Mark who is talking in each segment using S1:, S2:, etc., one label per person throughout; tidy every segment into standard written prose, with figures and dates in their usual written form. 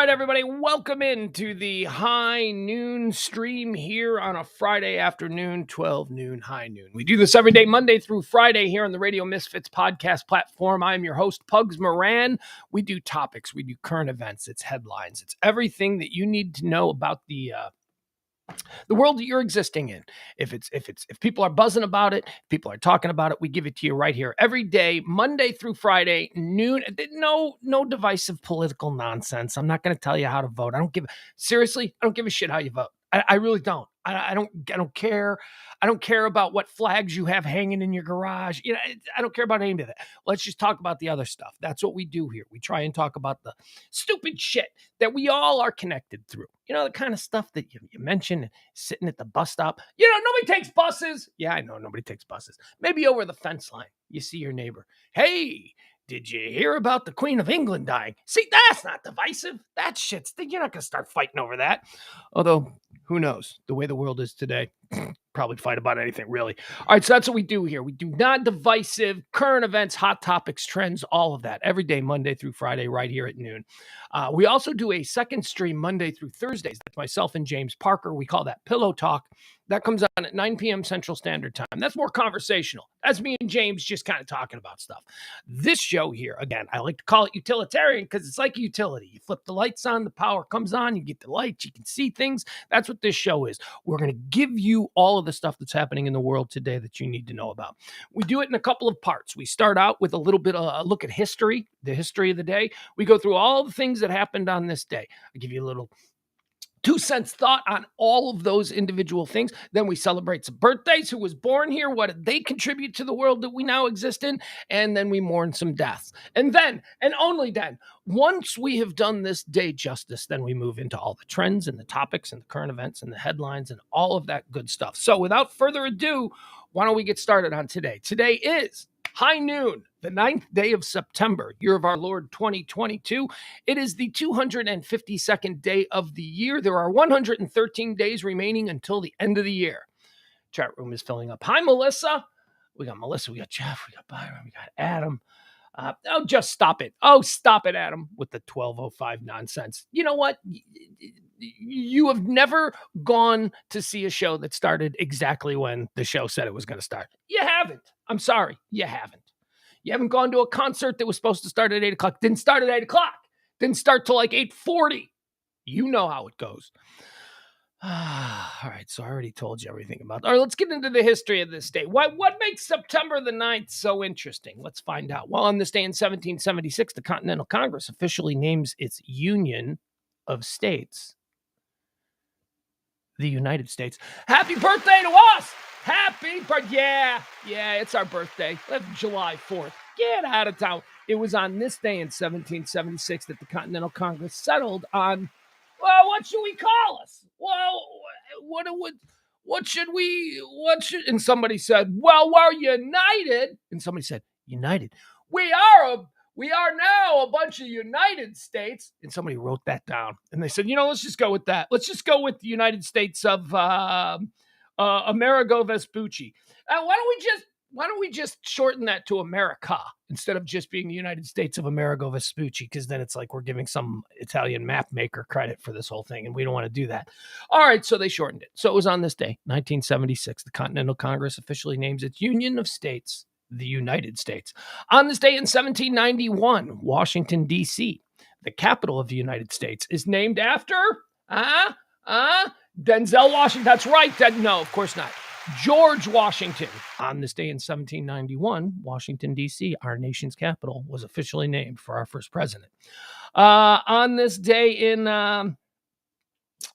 S1: right, everybody, welcome into the high noon stream here on a Friday afternoon, 12 noon, high noon. We do this every day, Monday through Friday here on the Radio Misfits podcast platform. I'm your host, Pugs Moran. We do topics, we do current events, it's headlines, it's everything that you need to know about the world that you're existing in. If people are buzzing about it, if people are talking about it, we give it to you right here every day, Monday through Friday, noon. No divisive political nonsense. I'm not going to tell you how to vote. I don't give a shit how you vote. I really don't. I don't care. I don't care about what flags you have hanging in your garage. I don't care about any of that. Let's just talk about the other stuff. That's what we do here. We try and talk about the stupid shit that we all are connected through. The kind of stuff that you mentioned sitting at the bus stop. Nobody takes buses. Yeah, I know nobody takes buses. Maybe over the fence line, you see your neighbor. Hey, did you hear about the Queen of England dying? See, that's not divisive. That shit's, you're not going to start fighting over that. Although, who knows? The way the world is today, probably fight about anything, really. All right, so that's what we do here. We do non-divisive, current events, hot topics, trends, all of that, every day, Monday through Friday, right here at noon. We also do a second stream Monday through Thursdays. That's myself and James Parker. We call that Pillow Talk. That comes on at 9 p.m. Central Standard Time. That's more conversational. That's me and James just kind of talking about stuff. This show here, again, I like to call it utilitarian because it's like a utility. You flip the lights on, the power comes on, you get the lights, you can see things. That's what this show is. We're going to give you all of the stuff that's happening in the world today that you need to know about. We do it in a couple of parts. We start out with a little bit of a look at history, the history of the day. We go through all the things that happened on this day. I give you a little 2 cents thought on all of those individual things. Then we celebrate some birthdays, who was born here, what did they contribute to the world that we now exist in, and then we mourn some deaths. And then, and only then, once we have done this day justice, then we move into all the trends and the topics and the current events and the headlines and all of that good stuff. So without further ado, why don't we get started on today? Today is high noon, the 9th day of September, year of our Lord 2022. It is the 252nd day of the year. There are 113 days remaining until the end of the year. Chat room is filling up. Hi, Melissa. We got Melissa, we got Jeff, we got Byron, we got Adam. Just stop it. Oh, stop it, Adam, with the 12:05 nonsense. You know what? You have never gone to see a show that started exactly when the show said it was going to start. You haven't. I'm sorry. You haven't. You haven't gone to a concert that was supposed to start at 8 o'clock. Didn't start at 8 o'clock. Didn't start till like 8:40. You know how it goes. All right, so I already told you everything about that. All right, let's get into the history of this day. What makes September the 9th so interesting? Let's find out. Well, on this day in 1776, the Continental Congress officially names its Union of States the United States. Happy birthday to us! Happy birthday! Yeah, it's our birthday. That's July 4th. Get out of town. It was on this day in 1776 that the Continental Congress settled on, well, what should we call us? Well, what should, and somebody said, well, we're united. And somebody said, united. We are now a bunch of United States. And somebody wrote that down. And they said, let's just go with that. Let's just go with the United States of Amerigo Vespucci. Why don't we just shorten that to America instead of just being the United States of Amerigo Vespucci? Because then it's like we're giving some Italian map maker credit for this whole thing, and we don't want to do that. All right, so they shortened it. So it was on this day, 1976, the Continental Congress officially names its Union of States the United States. On this day in 1791, Washington, D.C., the capital of the United States, is named after Denzel Washington. That's right. No, of course not. George Washington. On this day in 1791, Washington, D.C., our nation's capital, was officially named for our first president. On this day in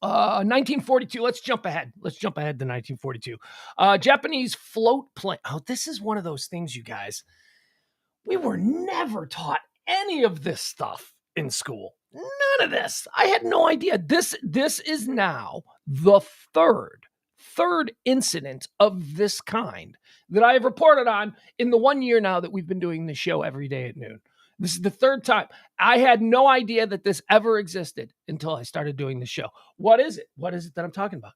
S1: 1942, let's jump ahead to 1942. Japanese float plane. Oh, this is one of those things, you guys. We were never taught any of this stuff in school. None of this. I had no idea. This is now the third incident of this kind that I have reported on in the 1 year now that we've been doing this show every day at noon. This is the third time. I had no idea that this ever existed until I started doing the show. What is it? What is it that I'm talking about?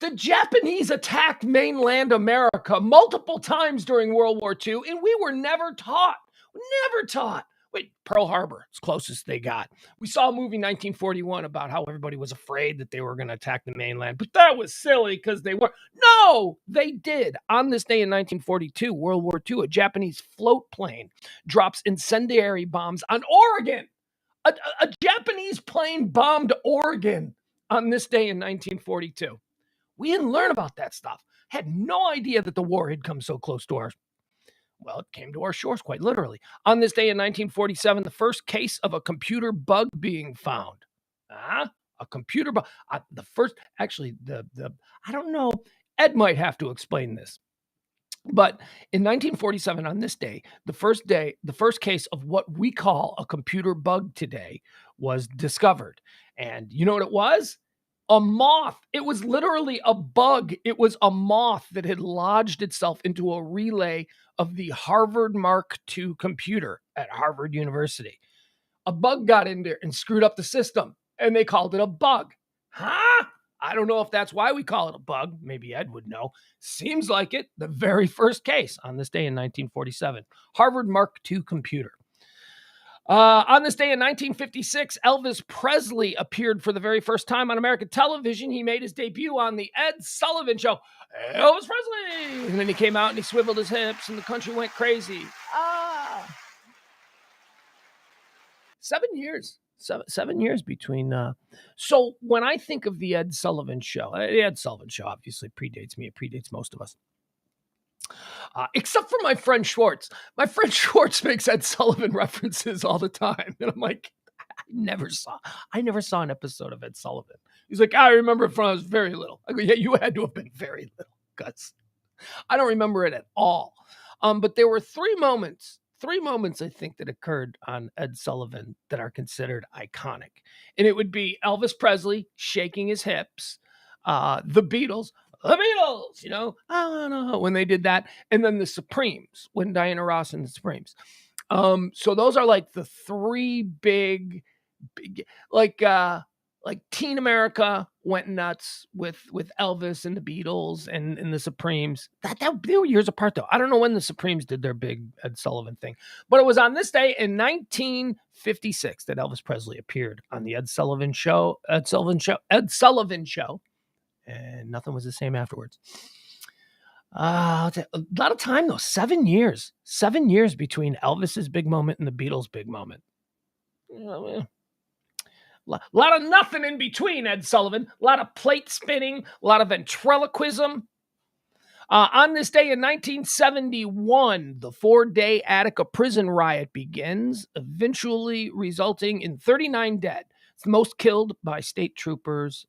S1: The Japanese attacked mainland America multiple times during World War II, and we were never taught Wait, Pearl Harbor, it's closest they got. We saw a movie 1941 about how everybody was afraid that they were going to attack the mainland, but that was silly because they were. No, they did. On this day in 1942, World War II, a Japanese float plane drops incendiary bombs on Oregon. A Japanese plane bombed Oregon on this day in 1942. We didn't learn about that stuff. Had no idea that the war had come so close to our. Well, it came to our shores quite literally. On this day in 1947, the first case of a computer bug being found. A computer bug. The first, actually, I don't know. Ed might have to explain this. But in 1947, on this day, the first case of what we call a computer bug today was discovered. And you know what it was? A moth. It was literally a bug. It was a moth that had lodged itself into a relay of the Harvard Mark II computer at Harvard University. A bug got in there and screwed up the system, and they called it a bug. Huh? I don't know if that's why we call it a bug. Maybe Ed would know. Seems like it. The very first case on this day in 1947. Harvard Mark II computer. On this day in 1956, Elvis Presley appeared for the very first time on American television. He made his debut on the Ed Sullivan Show. Elvis Presley! And then he came out and he swiveled his hips and the country went crazy. 7 years. 7 years between. So when I think of the Ed Sullivan Show, the Ed Sullivan Show obviously predates me. It predates most of us. Except for my friend Schwartz. My friend Schwartz makes Ed Sullivan references all the time. And I'm like, I never saw an episode of Ed Sullivan. He's like, I remember it from when I was very little. I go, yeah, you had to have been very little, Gus. I don't remember it at all. But there were three moments I think that occurred on Ed Sullivan that are considered iconic. And it would be Elvis Presley shaking his hips, the Beatles, you know, I don't know, when they did that. And then the Supremes, when Diana Ross and the Supremes. So those are like the three big, like Teen America went nuts with Elvis and the Beatles and the Supremes. They were years apart though. I don't know when the Supremes did their big Ed Sullivan thing, but it was on this day in 1956 that Elvis Presley appeared on the Ed Sullivan Show, and nothing was the same afterwards. A lot of time though, 7 years between Elvis's big moment and the Beatles' big moment. A lot of nothing in between, Ed Sullivan. A lot of plate spinning, a lot of ventriloquism. On this day in 1971, the 4-day Attica prison riot begins, eventually resulting in 39 dead. It's the most killed by state troopers.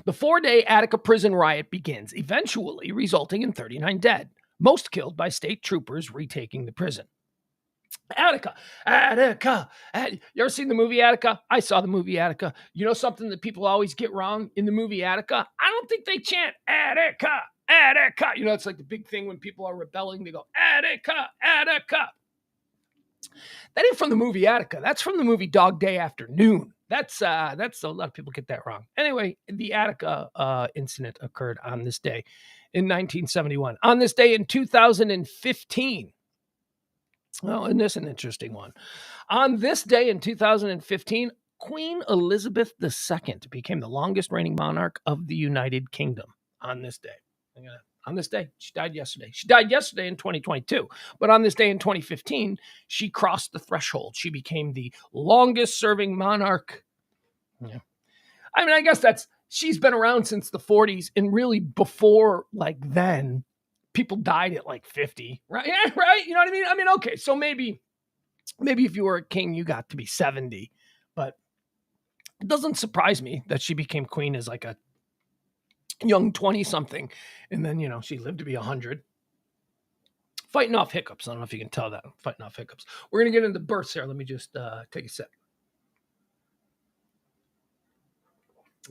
S1: The 4-day Attica prison riot begins, eventually resulting in 39 dead, most killed by state troopers retaking the prison. Attica. You ever seen the movie Attica? I saw the movie Attica. You know something that people always get wrong in the movie Attica? I don't think they chant Attica. You know, it's like the big thing when people are rebelling. They go, Attica. That ain't from the movie Attica. That's from the movie Dog Day Afternoon. That's a lot of people get that wrong. Anyway, the Attica incident occurred on this day in 1971. On this day in 2015. Well, and this is an interesting one. On this day in 2015, Queen Elizabeth II became the longest reigning monarch of the United Kingdom. On this day. On this day, she died yesterday. She died yesterday in 2022. But on this day in 2015, she crossed the threshold. She became the longest serving monarch. Yeah. I mean, I guess she's been around since the 40s. And really before like then, people died at like 50, right? Yeah, right? You know what I mean? I mean, okay, so maybe if you were a king, you got to be 70. But it doesn't surprise me that she became queen as like a young 20-something. And then, you know, she lived to be 100. Fighting off hiccups. I don't know if you can tell that. I'm fighting off hiccups. We're going to get into births here. Let me just take a sip.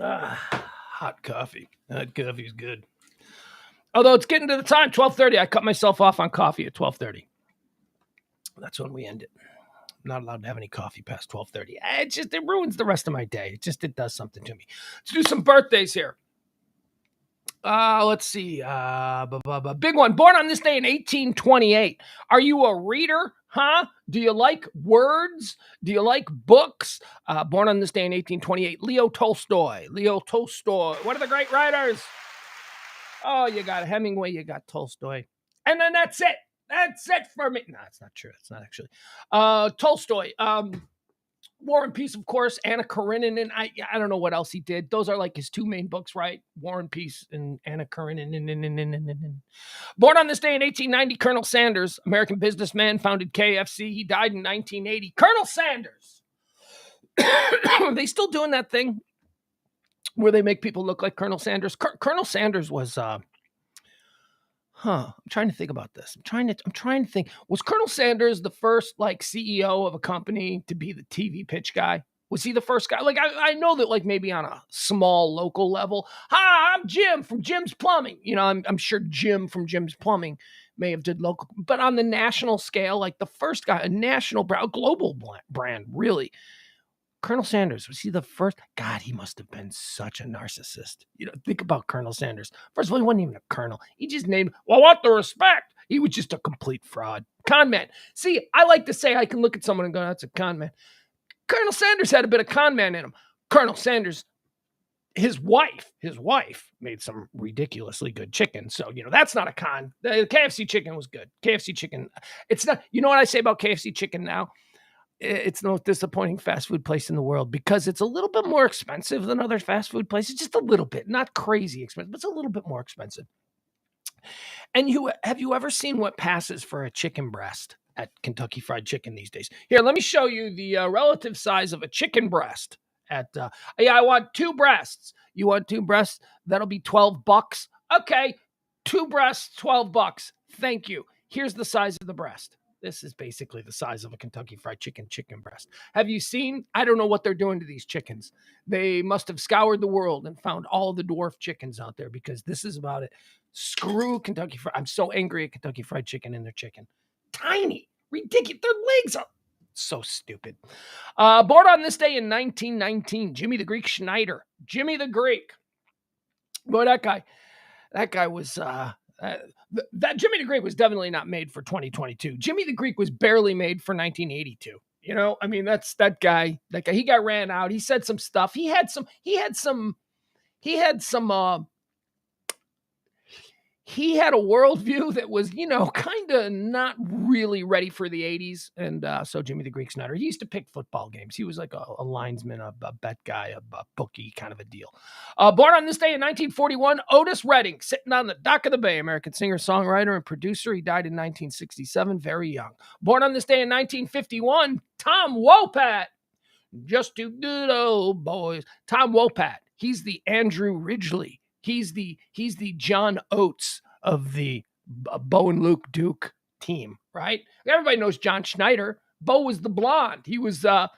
S1: Hot coffee. That coffee's good. Although it's getting to the time, 12:30. I cut myself off on coffee at 12:30. That's when we end it. I'm not allowed to have any coffee past 12:30. It ruins the rest of my day. It does something to me. Let's do some birthdays here. Let's see. Big one. Born on this day in 1828. Are you a reader? Huh? Do you like words? Do you like books? Born on this day in 1828. Leo Tolstoy. Leo Tolstoy. What are the great writers? Oh, you got Hemingway, you got Tolstoy. And then that's it. That's it for me. No, it's not true. It's not actually. Tolstoy. War and Peace, of course. Anna Karenina. I don't know what else he did. Those are like his two main books, right? War and Peace and Anna Karenina. Born on this day in 1890, Colonel Sanders, American businessman, founded KFC. He died in 1980. Colonel Sanders. Are they still doing that thing where they make people look like Colonel Sanders? Colonel Sanders was I'm trying to think about this. I'm trying to think. Was Colonel Sanders the first like CEO of a company to be the TV pitch guy? Was he the first guy? Like I know that like maybe on a small local level. Hi, I'm Jim from Jim's Plumbing. You know, I'm sure Jim from Jim's Plumbing may have did local, but on the national scale, like the first guy, a national brand, global brand, really. Colonel Sanders, was he the first? God, he must have been such a narcissist. You know, think about Colonel Sanders. First of all, he wasn't even a colonel. He just named, well, what the respect? He was just a complete fraud. Con man. See, I like to say I can look at someone and go, that's a con man. Colonel Sanders had a bit of con man in him. Colonel Sanders, his wife made some ridiculously good chicken. So, you know, that's not a con. The KFC chicken was good. KFC chicken, it's not, you know what I say about KFC chicken now? It's the most disappointing fast food place in the world because it's a little bit more expensive than other fast food places, just a little bit, not crazy expensive, but it's a little bit more expensive. And have you ever seen what passes for a chicken breast at Kentucky Fried Chicken these days? Here, let me show you the relative size of a chicken breast at, I want 2 breasts. You want 2 breasts? That'll be $12. Okay. 2 breasts, $12. Thank you. Here's the size of the breast. This is basically the size of a Kentucky Fried Chicken breast. Have you seen? I don't know what they're doing to these chickens. They must have scoured the world and found all the dwarf chickens out there because this is about it. Screw Kentucky Fried. I'm so angry at Kentucky Fried Chicken and their chicken. Tiny, ridiculous. Their legs are so stupid. Born on this day in 1919, Jimmy the Greek Schneider. Jimmy the Greek. Boy, that guy was... that Jimmy the Greek was definitely not made for 2022. Jimmy the Greek was barely made for 1982. You know, I mean, that's that guy. He got ran out. He said some stuff. He had a worldview that was, you know, kind of not really ready for the 80s. And so Jimmy the Greek Snyder, he used to pick football games. He was like a linesman, a bet guy, a bookie kind of a deal. Born on this day in 1941, Otis Redding, sitting on the dock of the bay, American singer, songwriter, and producer. He died in 1967, very young. Born on this day in 1951, Tom Wopat. Just 2 good old boys. Tom Wopat. He's the Andrew Ridgely. He's the John Oates of the Bo and Luke Duke team, right? Everybody knows John Schneider. Bo was the blonde. He was Tom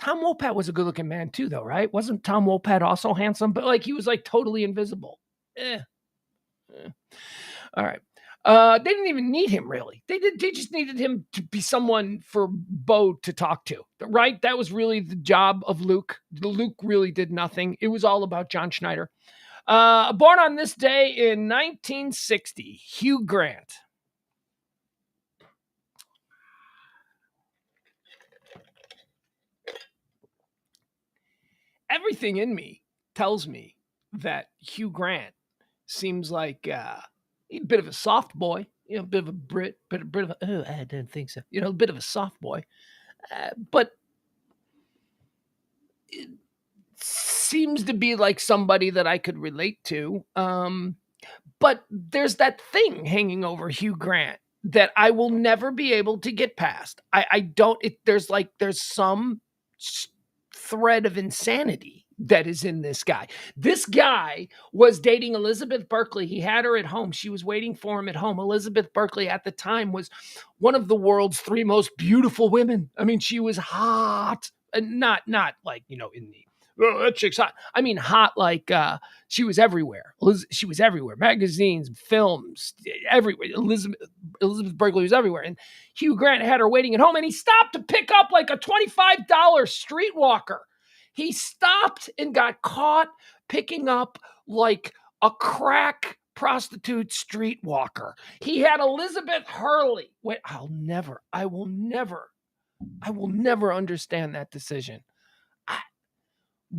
S1: Wopat was a good-looking man too, though, right? Wasn't Tom Wopat also handsome? But like he was like totally invisible. All right. They didn't even need him really. They just needed him to be someone for Bo to talk to, right? That was really the job of Luke. Luke really did nothing. It was all about John Schneider. Born on this day in 1960, Hugh Grant. Everything in me tells me that Hugh Grant seems like a bit of a soft boy, you know, a bit of a Brit, bit of a, I didn't think so, you know, a bit of a soft boy, but it seems to be like somebody that I could relate to. But there's that thing hanging over Hugh Grant that I will never be able to get past. There's some thread of insanity that is in this guy. This guy was dating Elizabeth Berkley. He had her at home. She was waiting for him at home. Elizabeth Berkley at the time was one of the world's 3 most beautiful women. I mean, she was hot, and not like, you know, in the, oh, that chick's hot. I mean, hot like she was everywhere. She was everywhere. Magazines, films, everywhere. Elizabeth Berkley was everywhere. And Hugh Grant had her waiting at home, and he stopped to pick up like a $25 streetwalker. He stopped and got caught picking up like a crack prostitute streetwalker. He had Elizabeth Hurley. Wait, I will never understand that decision.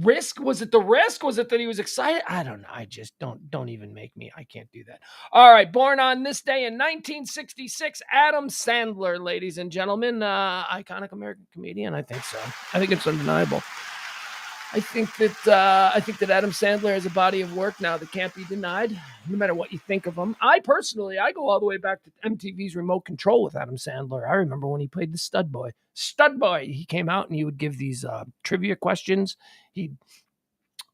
S1: Risk? Was it the risk? Was it that he was excited? I don't know. I just don't even make me. I can't do that. All right. Born on this day in 1966, Adam Sandler, ladies and gentlemen. Iconic American comedian. I think so. I think it's undeniable. I think that Adam Sandler has a body of work now that can't be denied, no matter what you think of him. I go all the way back to MTV's Remote Control with Adam Sandler. I remember when he played the Stud Boy. Stud Boy, he came out and he would give these trivia questions.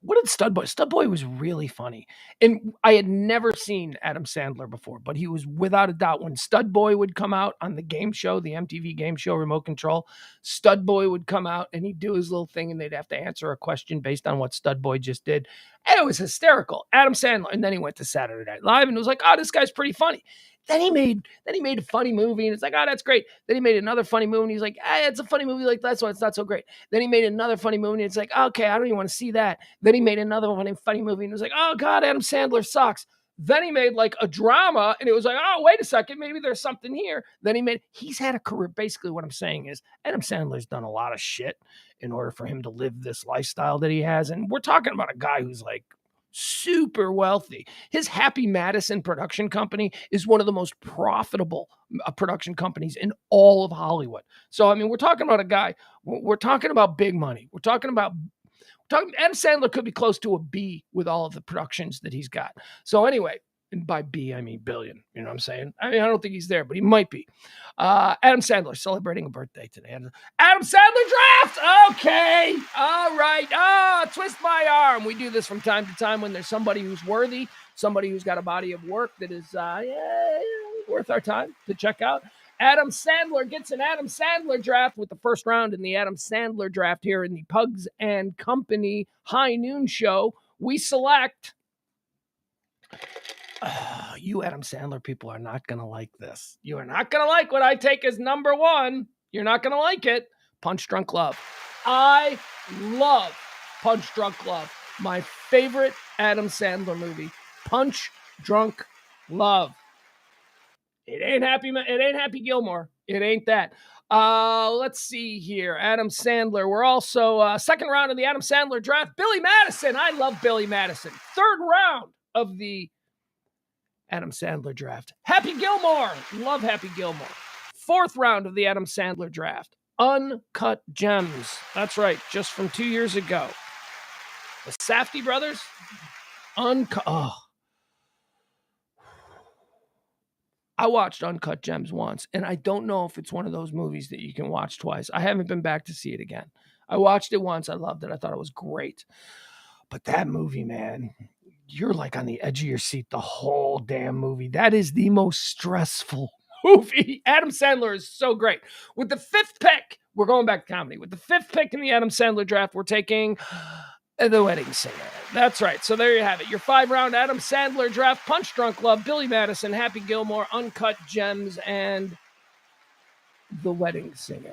S1: What did Stud Boy? Stud Boy was really funny. And I had never seen Adam Sandler before, but he was without a doubt. When Stud Boy would come out on the game show, the MTV game show, Remote Control, Stud Boy would come out and he'd do his little thing and they'd have to answer a question based on what Stud Boy just did. And it was hysterical. Adam Sandler. And then he went to Saturday Night Live and it was like, oh, this guy's pretty funny. Then he made a funny movie and it's like, oh, that's great. Then he made another funny movie and he's like, hey, it's a funny movie like that's why it's not so great. Then he made another funny movie and it's like, okay, I don't even want to see that. Then he made another funny movie and it was like, oh God, Adam Sandler sucks. Then he made like a drama and it was like, oh, wait a second, maybe there's something here. Then he's had a career. Basically what I'm saying is Adam Sandler's done a lot of shit in order for him to live this lifestyle that he has. And we're talking about a guy who's like super wealthy. His Happy Madison production company is one of the most profitable production companies in all of Hollywood. So, I mean, we're talking about a guy, we're talking about big money. Adam Sandler could be close to a B with all of the productions that he's got. So anyway, and by B, I mean billion. You know what I'm saying? I mean, I don't think he's there, but he might be. Adam Sandler celebrating a birthday today. Adam Sandler draft! Okay. All right. Twist my arm. We do this from time to time when there's somebody who's worthy, somebody who's got a body of work that is worth our time to check out. Adam Sandler gets an Adam Sandler draft with the first round in the Adam Sandler draft here in the Pugs and Company High Noon Show. We select... you Adam Sandler people are not going to like this. You are not going to like what I take as number one. You're not going to like it. Punch Drunk Love. I love Punch Drunk Love. My favorite Adam Sandler movie. Punch Drunk Love. It ain't Happy Gilmore. It ain't that. Let's see here. Adam Sandler. We're also second round of the Adam Sandler draft. Billy Madison. I love Billy Madison. Third round of the Adam Sandler draft. Happy Gilmore. Love Happy Gilmore. Fourth round of the Adam Sandler draft. Uncut Gems. That's right. Just from 2 years ago. The Safdie brothers. Uncut. Oh. I watched Uncut Gems once, and I don't know if it's one of those movies that you can watch twice. I haven't been back to see it again. I watched it once. I loved it. I thought it was great. But that movie, man, you're like on the edge of your seat the whole damn movie. That is the most stressful movie. Adam Sandler is so great. With the fifth pick, we're going back to comedy. With the fifth pick in the Adam Sandler draft, we're taking The Wedding Singer. That's right. So there you have it. Your 5-round Adam Sandler draft. Punch Drunk Love, Billy Madison, Happy Gilmore, Uncut Gems, and The Wedding Singer.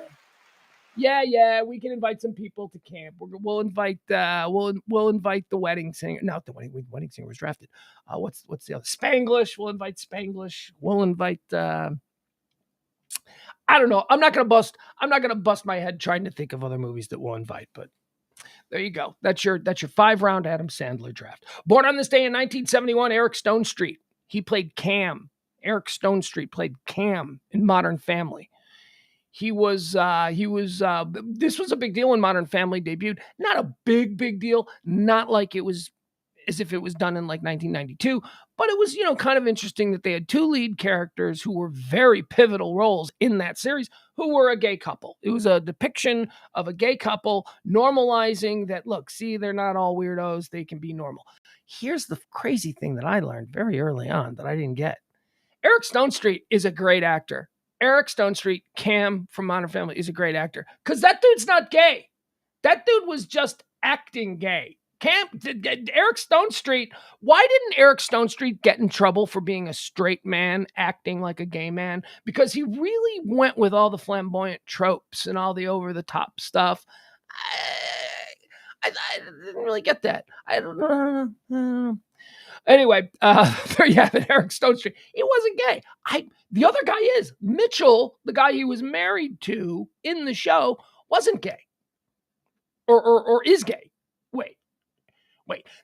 S1: Yeah, we can invite some people to camp. We'll invite the Wedding Singer. Not the Wedding Singer was drafted. What's the other? Spanglish. We'll invite Spanglish. We'll invite. I don't know. I'm not gonna bust my head trying to think of other movies that we'll invite. But there you go. That's your 5-round Adam Sandler draft. Born on this day in 1971, Eric Stonestreet. He played Cam. Eric Stonestreet played Cam in Modern Family. This was a big deal when Modern Family debuted. Not a big deal. Not like it was as if it was done in like 1992, but it was, kind of interesting that they had two lead characters who were very pivotal roles in that series who were a gay couple. It was a depiction of a gay couple normalizing that, look, see, they're not all weirdos. They can be normal. Here's the crazy thing that I learned very early on that I didn't get. Eric Stonestreet is a great actor. Eric Stonestreet, Cam from Modern Family, is a great actor because that dude's not gay. That dude was just acting gay. Eric Stonestreet, why didn't Eric Stonestreet get in trouble for being a straight man acting like a gay man? Because he really went with all the flamboyant tropes and all the over-the-top stuff. I didn't really get that. I don't know. Anyway, there you have it, Eric Stone Street. He wasn't gay. The other guy is. Mitchell, the guy he was married to in the show, wasn't gay. Or is gay. Wait.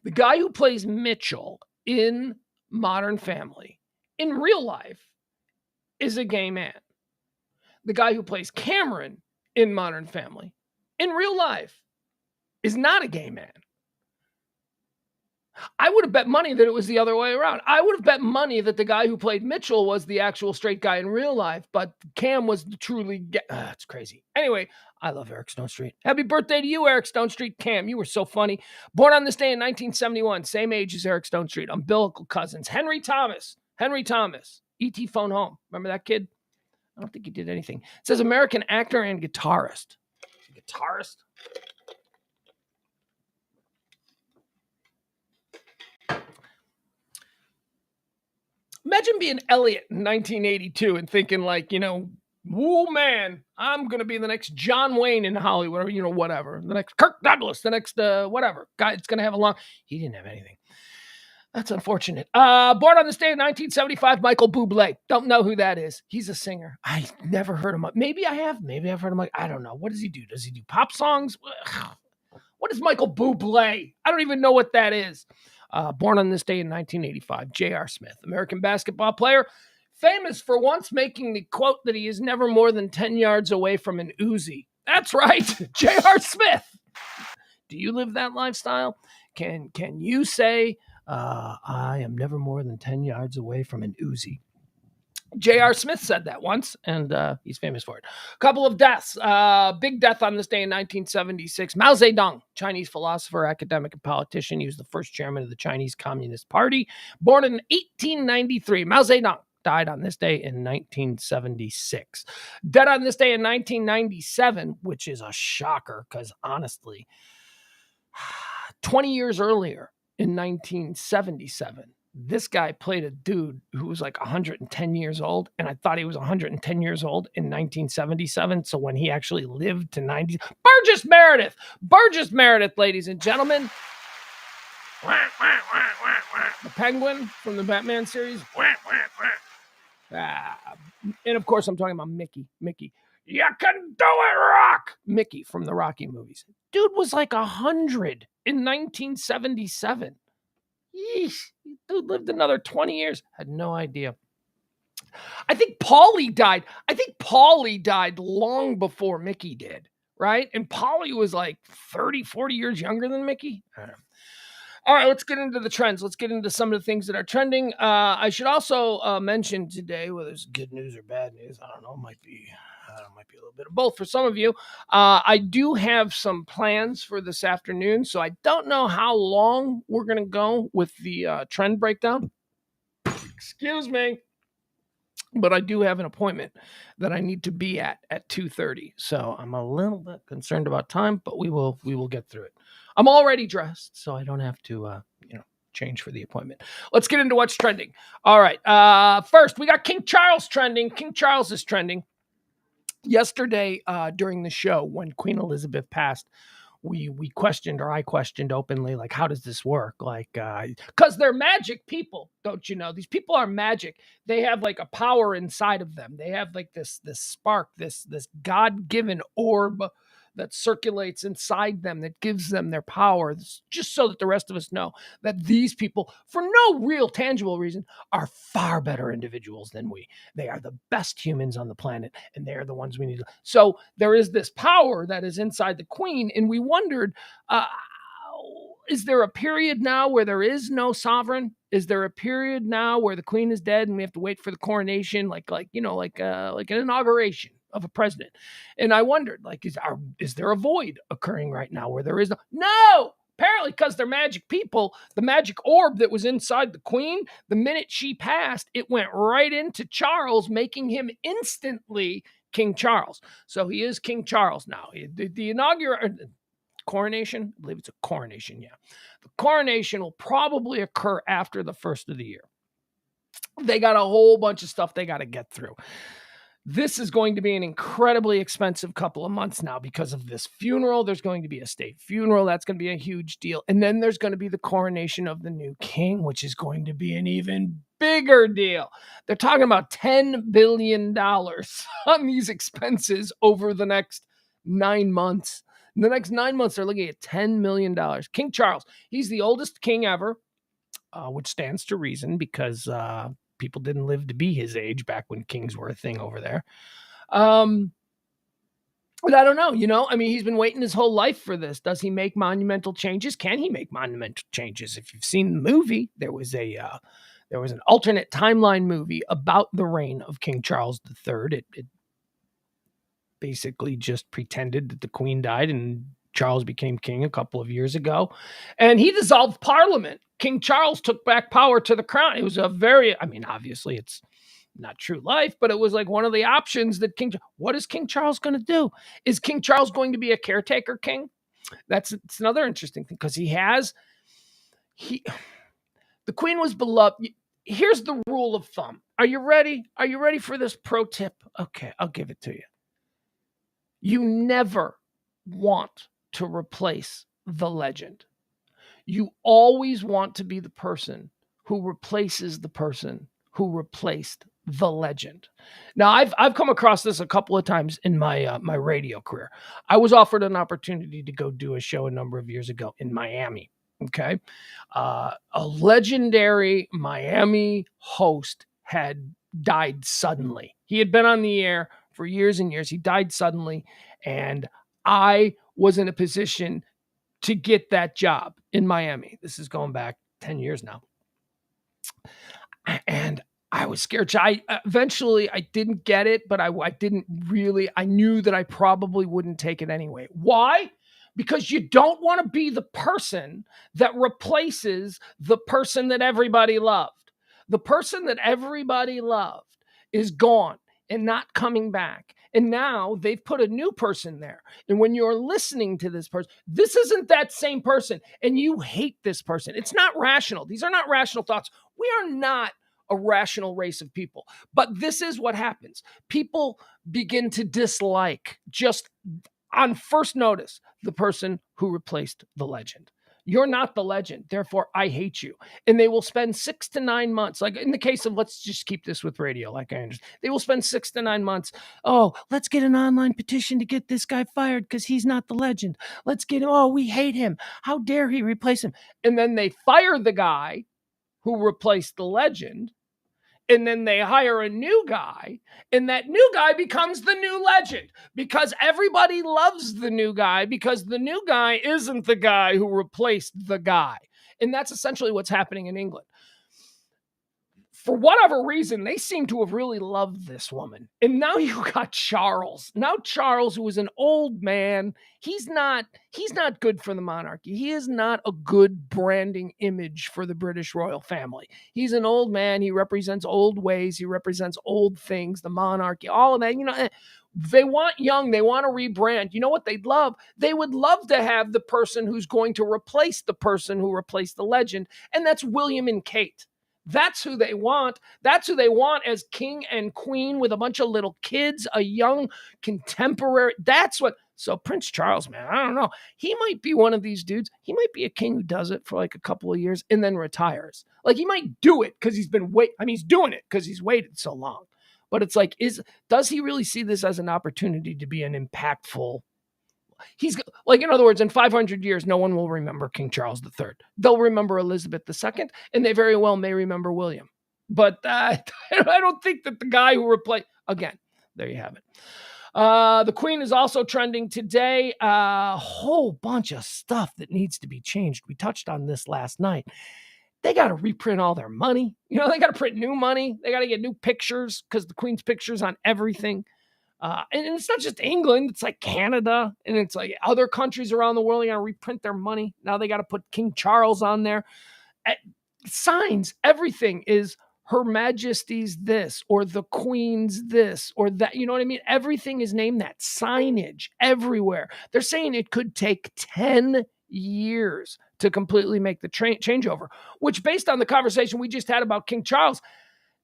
S1: The guy who plays Mitchell in Modern Family, in real life, is a gay man. The guy who plays Cameron in Modern Family, in real life, is not a gay man. I would have bet money that it was the other way around. I would have bet money that the guy who played Mitchell was the actual straight guy in real life, but Cam was truly gay. It's crazy. Anyway, I love Eric Stone Street. Happy birthday to you, Eric Stone Street. Cam, you were so funny. Born on this day in 1971, same age as Eric Stone Street. Umbilical cousins. Henry Thomas. E.T. Phone Home. Remember that kid? I don't think he did anything. It says American actor and guitarist. Guitarist? Imagine being Elliot in 1982 and thinking like, whoa, man, I'm going to be the next John Wayne in Hollywood, whatever. The next Kirk Douglas, the next whatever. Guy, it's going to have a long... He didn't have anything. That's unfortunate. Born on this day in 1975, Michael Bublé. Don't know who that is. He's a singer. I never heard him. Maybe I have. Maybe I've heard him. I don't know. What does he do? Does he do pop songs? What is Michael Bublé? I don't even know what that is. Born on this day in 1985, J.R. Smith, American basketball player, famous for once making the quote that he is never more than 10 yards away from an Uzi. That's right, J.R. Smith. Do you live that lifestyle? Can you say, I am never more than 10 yards away from an Uzi? J.R. Smith said that once, and he's famous for it. A couple of deaths. Big death on this day in 1976. Mao Zedong, Chinese philosopher, academic, and politician. He was the first chairman of the Chinese Communist Party. Born in 1893. Mao Zedong died on this day in 1976. Dead on this day in 1997, which is a shocker, because honestly, 20 years earlier, in 1977, this guy played a dude who was like 110 years old, and I thought he was 110 years old in 1977. So when he actually lived to 90, Burgess Meredith, ladies and gentlemen. The Penguin from the Batman series. And of course, I'm talking about Mickey. You can do it, Rock! Mickey from the Rocky movies. Dude was like 100 in 1977. Yeesh, dude lived another 20 years. Had no idea. I think Paulie died long before Mickey did, right? And Paulie was like 30, 40 years younger than Mickey. I don't know. All right, let's get into the trends. Let's get into some of the things that are trending. I should also mention today, whether it's good news or bad news, I don't know, might be a little bit of both for some of you. I do have some plans for this afternoon, so I don't know how long we're going to go with the trend breakdown. Excuse me. But I do have an appointment that I need to be at 2:30. So I'm a little bit concerned about time, but we will get through it. I'm already dressed, so I don't have to change for the appointment. Let's get into what's trending. All right. First, we got King Charles trending. King Charles is trending. Yesterday, during the show, when Queen Elizabeth passed, I questioned openly, like, how does this work? Like, because they're magic people, don't you know? These people are magic. They have like a power inside of them. They have like this spark, this God-given orb that circulates inside them, that gives them their power, just so that the rest of us know that these people, for no real tangible reason, are far better individuals than we. They are the best humans on the planet, and they are the ones we need. So there is this power that is inside the Queen, and we wondered, is there a period now where there is no sovereign? Is there a period now where the Queen is dead and we have to wait for the coronation, like an inauguration of a president? And I wondered, like, is there a void occurring right now where there is no? Apparently, because they're magic people, the magic orb that was inside the Queen, the minute she passed, it went right into Charles, making him instantly King Charles. So he is King Charles now. The inauguration, coronation, I believe it's a coronation, yeah. The coronation will probably occur after the first of the year. They got a whole bunch of stuff they got to get through. This is going to be an incredibly expensive couple of months now because of this funeral. There's going to be a state funeral. That's going to be a huge deal. And then there's going to be the coronation of the new king, which is going to be an even bigger deal. They're talking about $10 billion on these expenses over the next 9 months. In the next 9 months, they're looking at $10 million. King Charles, he's the oldest king ever, which stands to reason because people didn't live to be his age back when kings were a thing over there. But I don't know, I mean, he's been waiting his whole life for this. Does he make monumental changes? Can he make monumental changes? If you've seen the movie, there was an alternate timeline movie about the reign of King Charles III. It basically just pretended that the Queen died and Charles became king a couple of years ago, and he dissolved Parliament. King Charles took back power to the crown. It was obviously it's not true life, but it was like one of the options that what is King Charles going to do? Is King Charles going to be a caretaker king? It's another interesting thing because the Queen was beloved. Here's the rule of thumb. Are you ready? Are you ready for this pro tip? Okay, I'll give it to you. You never want to replace the legend. You always want to be the person who replaces the person who replaced the legend. Now, I've come across this a couple of times in my my radio career. I was offered an opportunity to go do a show a number of years ago in Miami. Okay, a legendary Miami host had died suddenly. He had been on the air for years and years. He died suddenly, and I was in a position to get that job in Miami. This is going back 10 years now. And I was scared. Eventually I didn't get it, but I knew that I probably wouldn't take it anyway. Why? Because you don't want to be the person that replaces the person that everybody loved. The person that everybody loved is gone and not coming back. And now they've put a new person there. And when you're listening to this person, this isn't that same person. And you hate this person. It's not rational. These are not rational thoughts. We are not a rational race of people. But this is what happens. People begin to dislike, just on first notice, the person who replaced the legend. You're not the legend, therefore I hate you. And they will spend 6 to 9 months, like in the case of, let's just keep this with radio, like I understand. They will spend 6 to 9 months. Oh, let's get an online petition to get this guy fired because he's not the legend. We hate him. How dare he replace him? And then they fire the guy who replaced the legend. And then they hire a new guy, and that new guy becomes the new legend because everybody loves the new guy because the new guy isn't the guy who replaced the guy. And that's essentially what's happening in England. For whatever reason, they seem to have really loved this woman. And now you got Charles. Now Charles, who is an old man, he's not good for the monarchy. He is not a good branding image for the British royal family. He's an old man. He represents old ways. He represents old things, the monarchy, all of that. They want young. They want to rebrand. You know what they'd love? They would love to have the person who's going to replace the person who replaced the legend. And that's William and Kate. That's who they want. That's who they want as king and queen with a bunch of little kids, a young contemporary. So Prince Charles, man, I don't know. He might be one of these dudes. He might be a king who does it for like a couple of years and then retires. Like he might do it because he's doing it because he's waited so long. But it's like, does he really see this as an opportunity to be an impactful? He's like, in other words, in 500 years, no one will remember King Charles III. They'll remember Elizabeth II, and they very well may remember William. But I don't think that the guy who replaced, again, there you have it. The Queen is also trending today. A whole bunch of stuff that needs to be changed. We touched on this last night. They got to reprint all their money. They got to print new money. They got to get new pictures because the Queen's picture's on everything. And it's not just England, it's like Canada, and it's like other countries around the world. They got to reprint their money. Now they got to put King Charles on there. Signs, everything is Her Majesty's this, or the Queen's this, or that. You know what I mean? Everything is named that. Signage everywhere. They're saying it could take 10 years to completely make the changeover, which based on the conversation we just had about King Charles,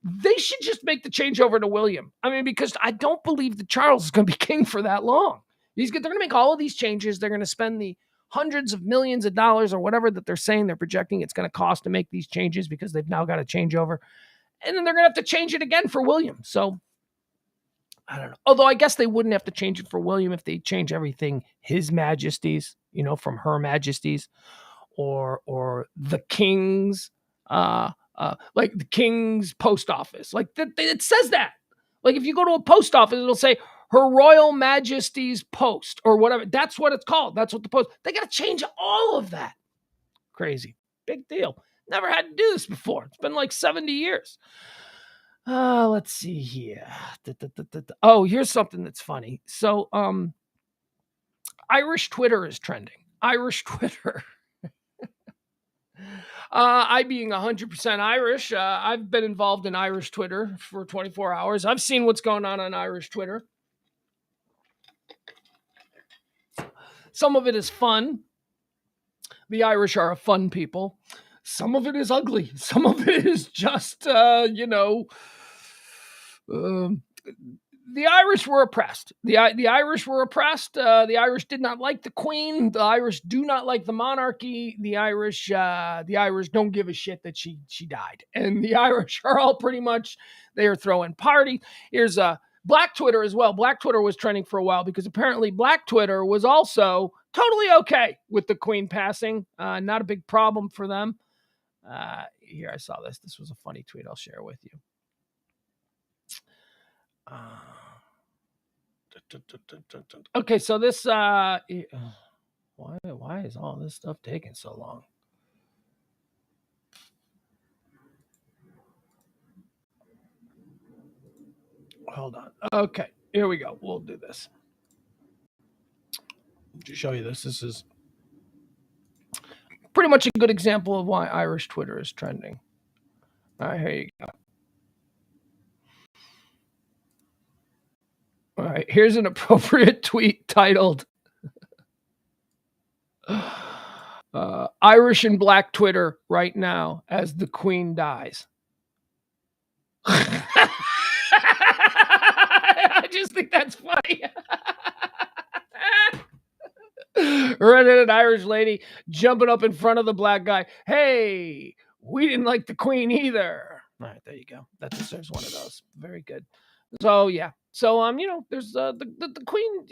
S1: they should just make the change over to William. I mean, because I don't believe that Charles is going to be king for that long. They're going to make all of these changes. They're going to spend the hundreds of millions of dollars or whatever that they're saying they're projecting it's going to cost to make these changes because they've now got to change over. And then they're going to have to change it again for William. So I don't know. Although I guess they wouldn't have to change it for William if they change everything His Majesty's, from Her Majesty's or the King's, like the King's post office. Like it says that. Like if you go to a post office, it'll say Her Royal Majesty's Post or whatever. That's what it's called. That's what the post. They got to change all of that. Crazy. Big deal. Never had to do this before. It's been like 70 years. Let's see here. Oh, here's something that's funny. So, Irish Twitter is trending. Irish Twitter. I being 100% Irish, I've been involved in Irish Twitter for 24 hours. I've seen what's going on Irish Twitter. Some of it is fun. The Irish are a fun people. Some of it is ugly. Some of it is just, the Irish were oppressed. The Irish were oppressed. The Irish did not like the Queen. The Irish do not like the monarchy. The Irish don't give a shit that she died. And the Irish are all pretty much, they are throwing parties. Here's Black Twitter as well. Black Twitter was trending for a while because apparently Black Twitter was also totally okay with the Queen passing. Not a big problem for them. Here, I saw this. This was a funny tweet. I'll share with you. Okay, so this why is all this stuff taking so long? Hold on. Okay, here we go. We'll do this. To show you this. This is pretty much a good example of why Irish Twitter is trending. All right, here you go. All right, here's an appropriate tweet titled Irish and Black Twitter right now as the Queen dies. I just think that's funny. Redheaded Irish lady jumping up in front of the black guy. Hey, we didn't like the Queen either. All right, there you go. That deserves one of those. Very good. So yeah. So there's the Queen.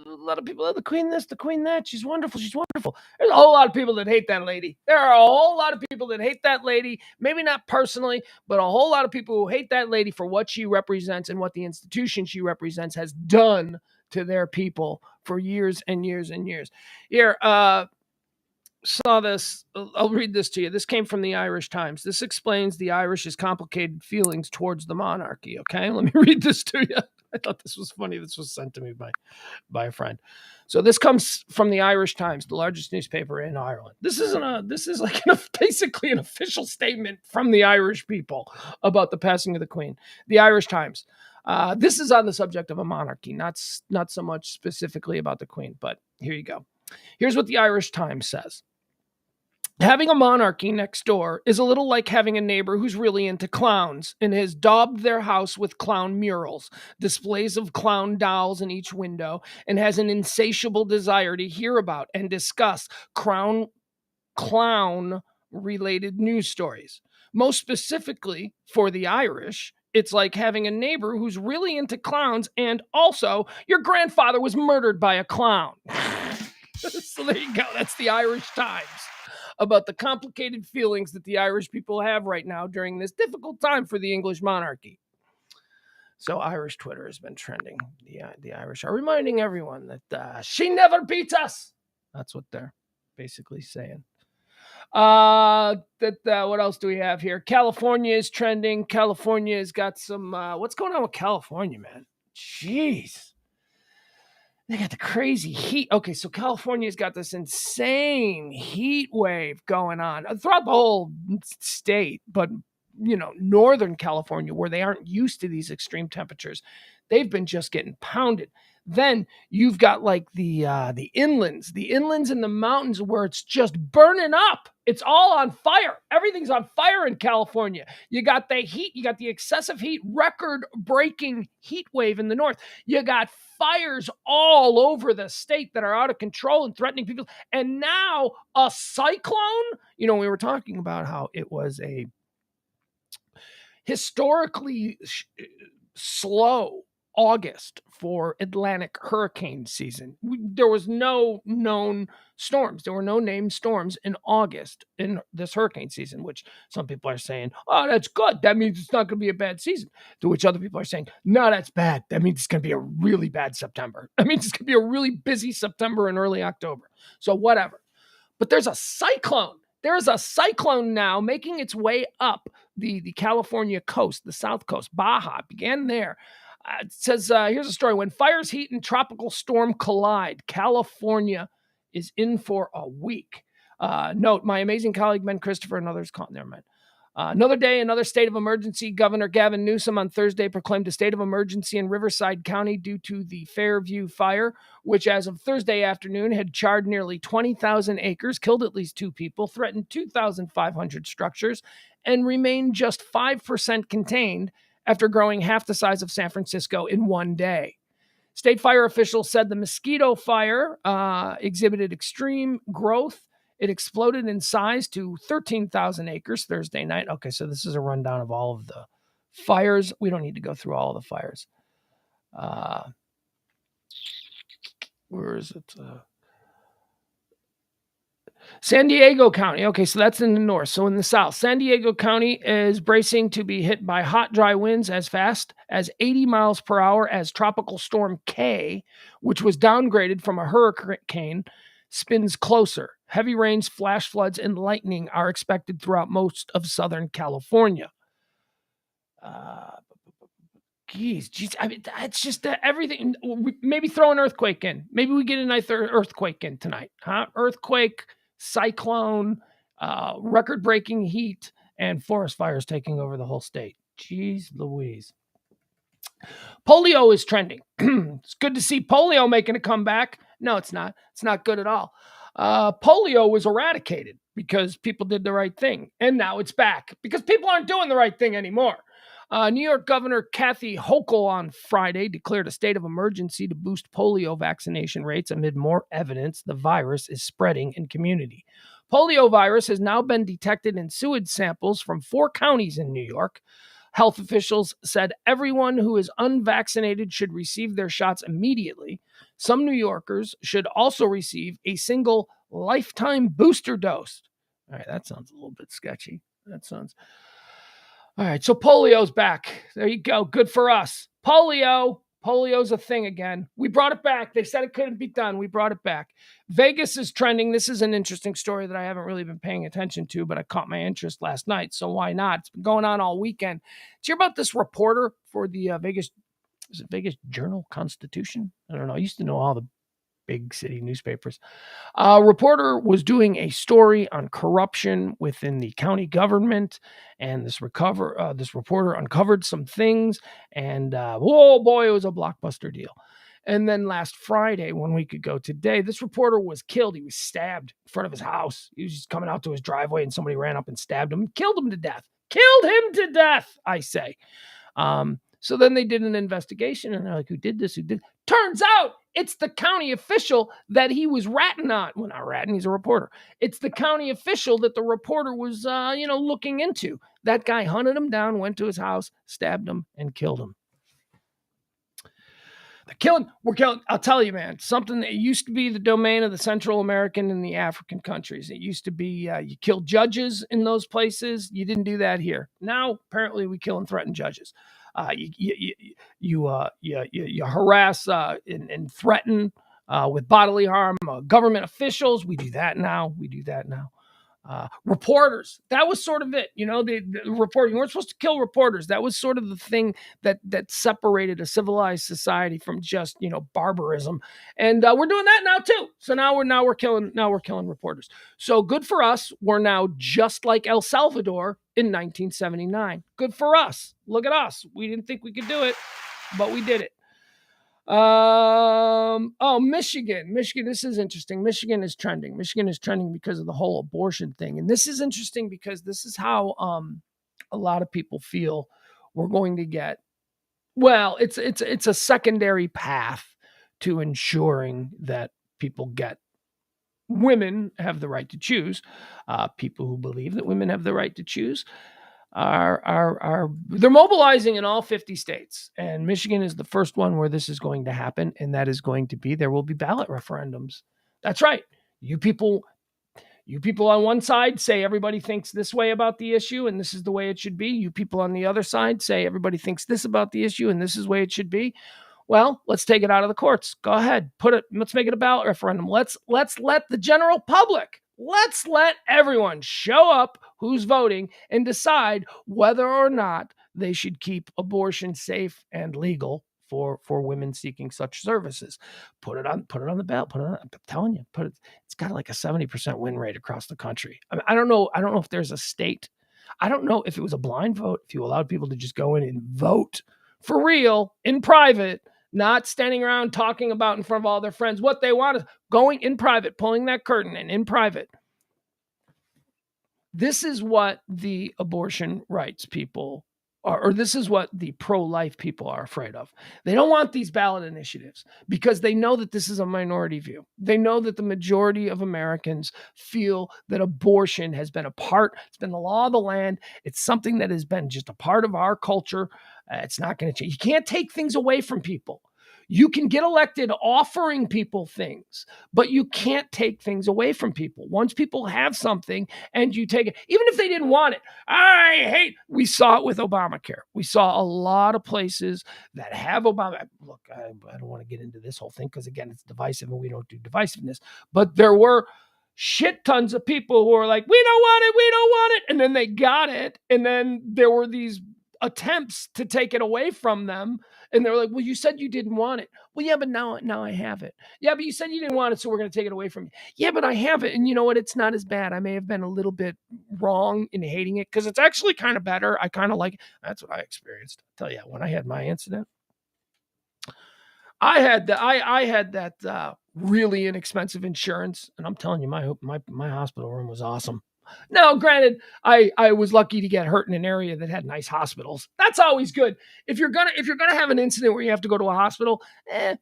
S1: A lot of people, the Queen this, the Queen that. She's wonderful. She's wonderful. There's a whole lot of people that hate that lady. There are a whole lot of people that hate that lady. Maybe not personally, but a whole lot of people who hate that lady for what she represents and what the institution she represents has done to their people for years and years and years. Here, saw this. I'll read this to you. This came from the Irish Times. This explains the Irish's complicated feelings towards the monarchy. Okay, let me read this to you. I thought this was funny. This was sent to me by a friend. So this comes from the Irish Times, the largest newspaper in Ireland. This is like basically an official statement from the Irish people about the passing of the Queen. The Irish Times. This is on the subject of a monarchy, not so much specifically about the Queen, but here you go. Here's what the Irish Times says. Having a monarchy next door is a little like having a neighbor who's really into clowns and has daubed their house with clown murals, displays of clown dolls in each window, and has an insatiable desire to hear about and discuss clown-related news stories. Most specifically, for the Irish, it's like having a neighbor who's really into clowns and also your grandfather was murdered by a clown. So there you go. That's the Irish Times about the complicated feelings that the Irish people have right now during this difficult time for the English monarchy. So Irish Twitter has been trending. The Irish are reminding everyone that she never beats us. That's what they're basically saying. What else do we have here? California is trending. California's got some, what's going on with California, man? Jeez. They got the crazy heat. Okay, so California's got this insane heat wave going on throughout the whole state, but Northern California, where they aren't used to these extreme temperatures, they've been just getting pounded. Then you've got like the inlands and the mountains where it's just burning up. It's all on fire. Everything's on fire in California. You got the heat, you got the excessive heat, record-breaking heat wave in the north. You got fires all over the state that are out of control and threatening people. And now a cyclone. We were talking about how it was a historically slow August for Atlantic hurricane season. There was no known storms. There were no named storms in August in this hurricane season, which some people are saying, oh, that's good. That means it's not going to be a bad season. To which other people are saying, no, that's bad. That means it's going to be a really bad September. That means it's going to be a really busy September and early October. So whatever. But there's a cyclone. There's a cyclone now making its way up the California coast, the South Coast. Baja began there. It says, here's a story. When fires, heat, and tropical storm collide, California is in for a week. Note, my amazing colleague, Ben Christopher, and others caught there, man. Another day, another state of emergency. Governor Gavin Newsom on Thursday proclaimed a state of emergency in Riverside County due to the Fairview fire, which as of Thursday afternoon had charred nearly 20,000 acres, killed at least 2 people, threatened 2,500 structures, and remained just 5% contained after growing half the size of San Francisco in one day. State fire officials said the mosquito fire exhibited extreme growth. It exploded in size to 13,000 acres Thursday night. Okay, so this is a rundown of all of the fires. We don't need to go through all of the fires. Where is it? San Diego County. Okay, so that's in the north. So in the south, San Diego County is bracing to be hit by hot, dry winds as fast as 80 miles per hour as Tropical Storm K, which was downgraded from a hurricane, spins closer. Heavy rains, flash floods, and lightning are expected throughout most of Southern California. Geez, I mean, it's just everything. Maybe throw an earthquake in. Maybe we get a nice earthquake in tonight, huh? Earthquake, cyclone, record-breaking heat, and forest fires taking over the whole state. Jeez Louise. Polio is trending. It's good to see polio making a comeback. No, it's not. It's not good at all. Polio was eradicated because people did the right thing. And now it's back because people aren't doing the right thing anymore. New York Governor Kathy Hochul on Friday declared a state of emergency to boost polio vaccination rates amid more evidence the virus is spreading in community. Polio virus has now been detected in sewage samples from 4 counties in New York. Health officials said everyone who is unvaccinated should receive their shots immediately. Some New Yorkers should also receive a single lifetime booster dose. All right, that sounds a little bit sketchy. All right, so polio's back. There you go. Good for us. Polio's a thing again. We brought it back. They said it couldn't be done. We brought it back. Vegas is trending. This is an interesting story that I haven't really been paying attention to, but I caught my interest last night, so why not? It's been going on all weekend. Did you hear about this reporter for the Vegas Journal-Constitution? I don't know. I used to know all the big city newspapers. A reporter was doing a story on corruption within the county government, and this reporter uncovered some things, and oh boy, it was a blockbuster deal. And then last Friday, 1 week ago today, this reporter was killed. He was stabbed in front of his house. He was just coming out to his driveway, and somebody ran up and stabbed him and killed him to death. I say. So then they did an investigation, and they're like, who did this? Turns out it's the county official that he was ratting on. Well, not ratting, he's a reporter. It's the county official that the reporter was, looking into. That guy hunted him down, went to his house, stabbed him, and killed him. We're killing. I'll tell you, man, something that used to be the domain of the Central American and the African countries. It used to be you killed judges in those places. You didn't do that here. Now, apparently, we kill and threaten judges. You harass and threaten with bodily harm government officials. We do that now. Reporters. That was sort of it. The reporting. You weren't supposed to kill reporters. That was sort of the thing that separated a civilized society from just barbarism. And we're doing that now too. So now we're killing reporters. So good for us. We're now just like El Salvador in 1979. Good for us. Look at us. We didn't think we could do it, but we did it. Michigan. This is interesting. Michigan is trending. Michigan is trending because of the whole abortion thing. And this is interesting because this is how a lot of people feel we're going to get. Well, it's a secondary path to ensuring that people get women have the right to choose. People who believe that women have the right to choose are they're mobilizing in all 50 states, and Michigan is the first one where this is going to happen, and that is going to be there will be ballot referendums. That's right. You people on one side say everybody thinks this way about the issue and this is the way it should be. You people on the other side say everybody thinks this about the issue and this is the way it should be. Well, let's take it out of the courts. Go ahead, let's make it a ballot referendum. Let's let the general public, let's let everyone show up who's voting and decide whether or not they should keep abortion safe and legal for women seeking such services. Put it on the ballot. I'm telling you, it's got like a 70% win rate across the country. I don't know if there's a state. I don't know if it was a blind vote, if you allowed people to just go in and vote for real in private, not standing around talking about in front of all their friends. What they want is going in private, pulling that curtain and in private. This is what the abortion rights people are, or this is what the pro-life people are afraid of. They don't want these ballot initiatives because they know that this is a minority view. They know that the majority of Americans feel that abortion has been it's been the law of the land. It's something that has been just a part of our culture. It's not going to change. You can't take things away from people. You can get elected offering people things, but you can't take things away from people. Once people have something and you take it, even if they didn't want it, we saw it with Obamacare. We saw a lot of places that have Obama. Look, I don't want to get into this whole thing because, again, it's divisive and we don't do divisiveness. But there were shit tons of people who are like, we don't want it. And then they got it. And then there were these attempts to take it away from them. And they were like, well, you said you didn't want it. Well, yeah, but now I have it. Yeah, but you said you didn't want it, so we're going to take it away from you. Yeah, but I have it. And you know what? It's not as bad. I may have been a little bit wrong in hating it because it's actually kind of better. I kind of like it. That's what I experienced. I'll tell you, when I had my incident, I had that really inexpensive insurance. And I'm telling you, my hospital room was awesome. Now, granted, I was lucky to get hurt in an area that had nice hospitals. That's always good. If you're gonna have an incident where you have to go to a hospital,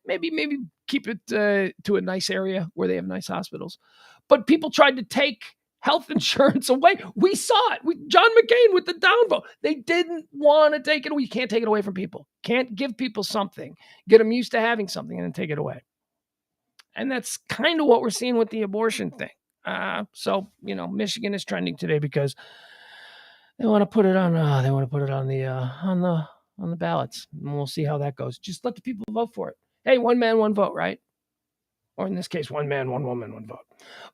S1: maybe keep it to a nice area where they have nice hospitals. But people tried to take health insurance away. We saw it. John McCain with the downvote. They didn't want to take it away. You can't take it away from people. Can't give people something. Get them used to having something and then take it away. And that's kind of what we're seeing with the abortion thing. So Michigan is trending today because they want to put it on. They want to put it on the ballots, and we'll see how that goes. Just let the people vote for it. Hey, one man, one vote, right? Or in this case, one man, one woman, one vote.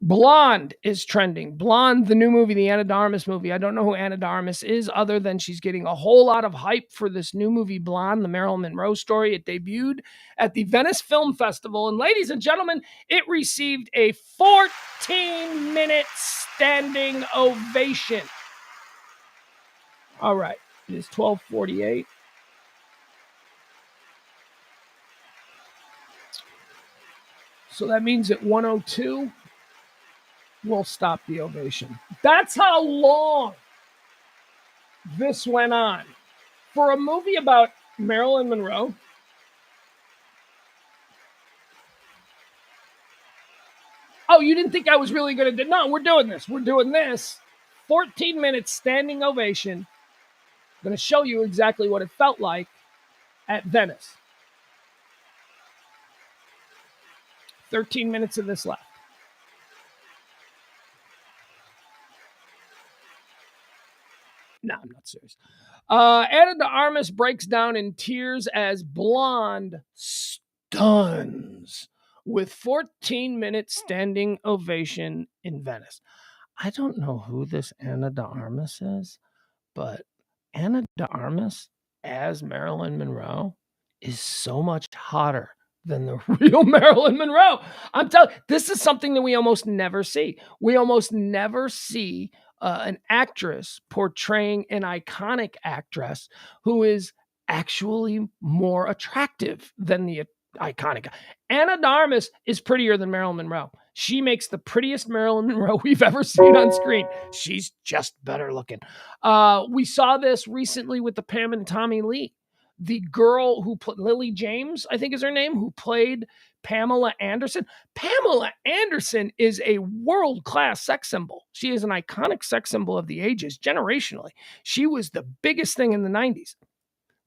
S1: Blonde is trending. Blonde, the new movie, the Ana de Armas movie. I don't know who Ana de Armas is, other than she's getting a whole lot of hype for this new movie, Blonde, the Marilyn Monroe story. It debuted at the Venice Film Festival. And ladies and gentlemen, it received a 14-minute standing ovation. All right. It is 12:48. So that means at 1:02, we'll stop the ovation. That's how long this went on. For a movie about Marilyn Monroe, oh, you didn't think I was really going to do? No, we're doing this. 14 minutes standing ovation. I'm going to show you exactly what it felt like at Venice. 13 minutes of this left. No, I'm not serious. Ana de Armas breaks down in tears as Blonde stuns with 14-minute standing ovation in Venice. I don't know who this Ana de Armas is, but Ana de Armas as Marilyn Monroe is so much hotter than the real Marilyn Monroe. I'm telling you, this is something that we almost never see. We almost never see an actress portraying an iconic actress who is actually more attractive than the iconic. Anna de Armas is prettier than Marilyn Monroe. She makes the prettiest Marilyn Monroe we've ever seen on screen. She's just better looking. We saw this recently with the Pam and Tommy Lee. The girl who played Lily James, I think is her name, who played Pamela Anderson. Pamela Anderson is a world-class sex symbol. She is an iconic sex symbol of the ages, generationally. She was the biggest thing in the 90s.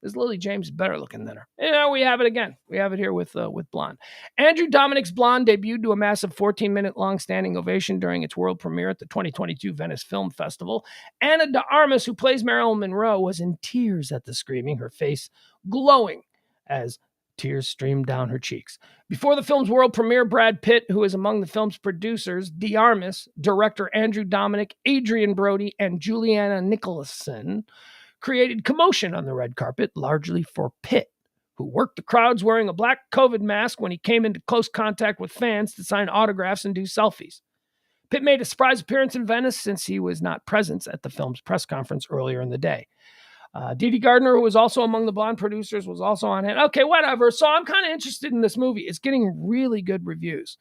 S1: This Lily James is better looking than her. And now we have it again. We have it here with Blonde. Andrew Dominik's Blonde debuted to a massive 14-minute long-standing ovation during its world premiere at the 2022 Venice Film Festival. Anna de Armas, who plays Marilyn Monroe, was in tears at the screening, her face glowing as tears streamed down her cheeks. Before the film's world premiere, Brad Pitt, who is among the film's producers, de Armas, director Andrew Dominik, Adrian Brody, and Juliana Nicholson, created commotion on the red carpet, largely for Pitt, who worked the crowds wearing a black COVID mask when he came into close contact with fans to sign autographs and do selfies. Pitt made a surprise appearance in Venice since he was not present at the film's press conference earlier in the day. Dede Gardner, who was also among the Blonde producers, was also on hand. Okay, whatever. So I'm kind of interested in this movie. It's getting really good reviews.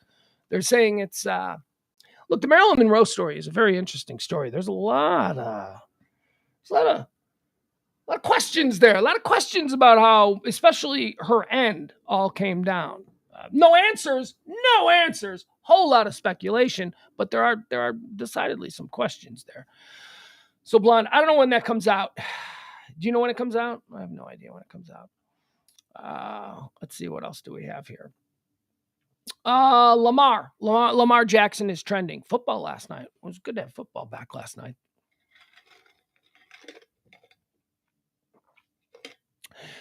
S1: They're saying it's... Look, the Marilyn Monroe story is a very interesting story. There's a lot of questions there. A lot of questions about how, especially her end, all came down. No answers. Whole lot of speculation, but there are decidedly some questions there. So Blonde, I don't know when that comes out. Do you know when it comes out? I have no idea when it comes out. Let's see, what else do we have here? Lamar Jackson is trending. Football last night. It was good to have football back last night.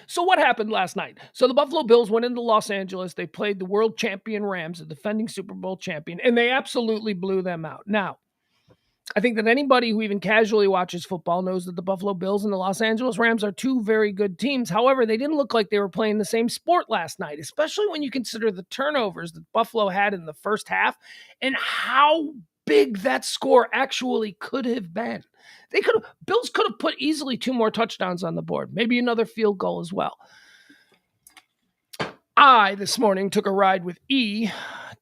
S1: So what happened last night? So the Buffalo Bills went into Los Angeles. They played the world champion Rams, the defending Super Bowl champion, and they absolutely blew them out. Now, I think that anybody who even casually watches football knows that the Buffalo Bills and the Los Angeles Rams are two very good teams. However, they didn't look like they were playing the same sport last night, especially when you consider the turnovers that Buffalo had in the first half and how big that score actually could have been. Bills could have put easily 2 more touchdowns on the board, maybe another field goal as well. I, this morning, took a ride with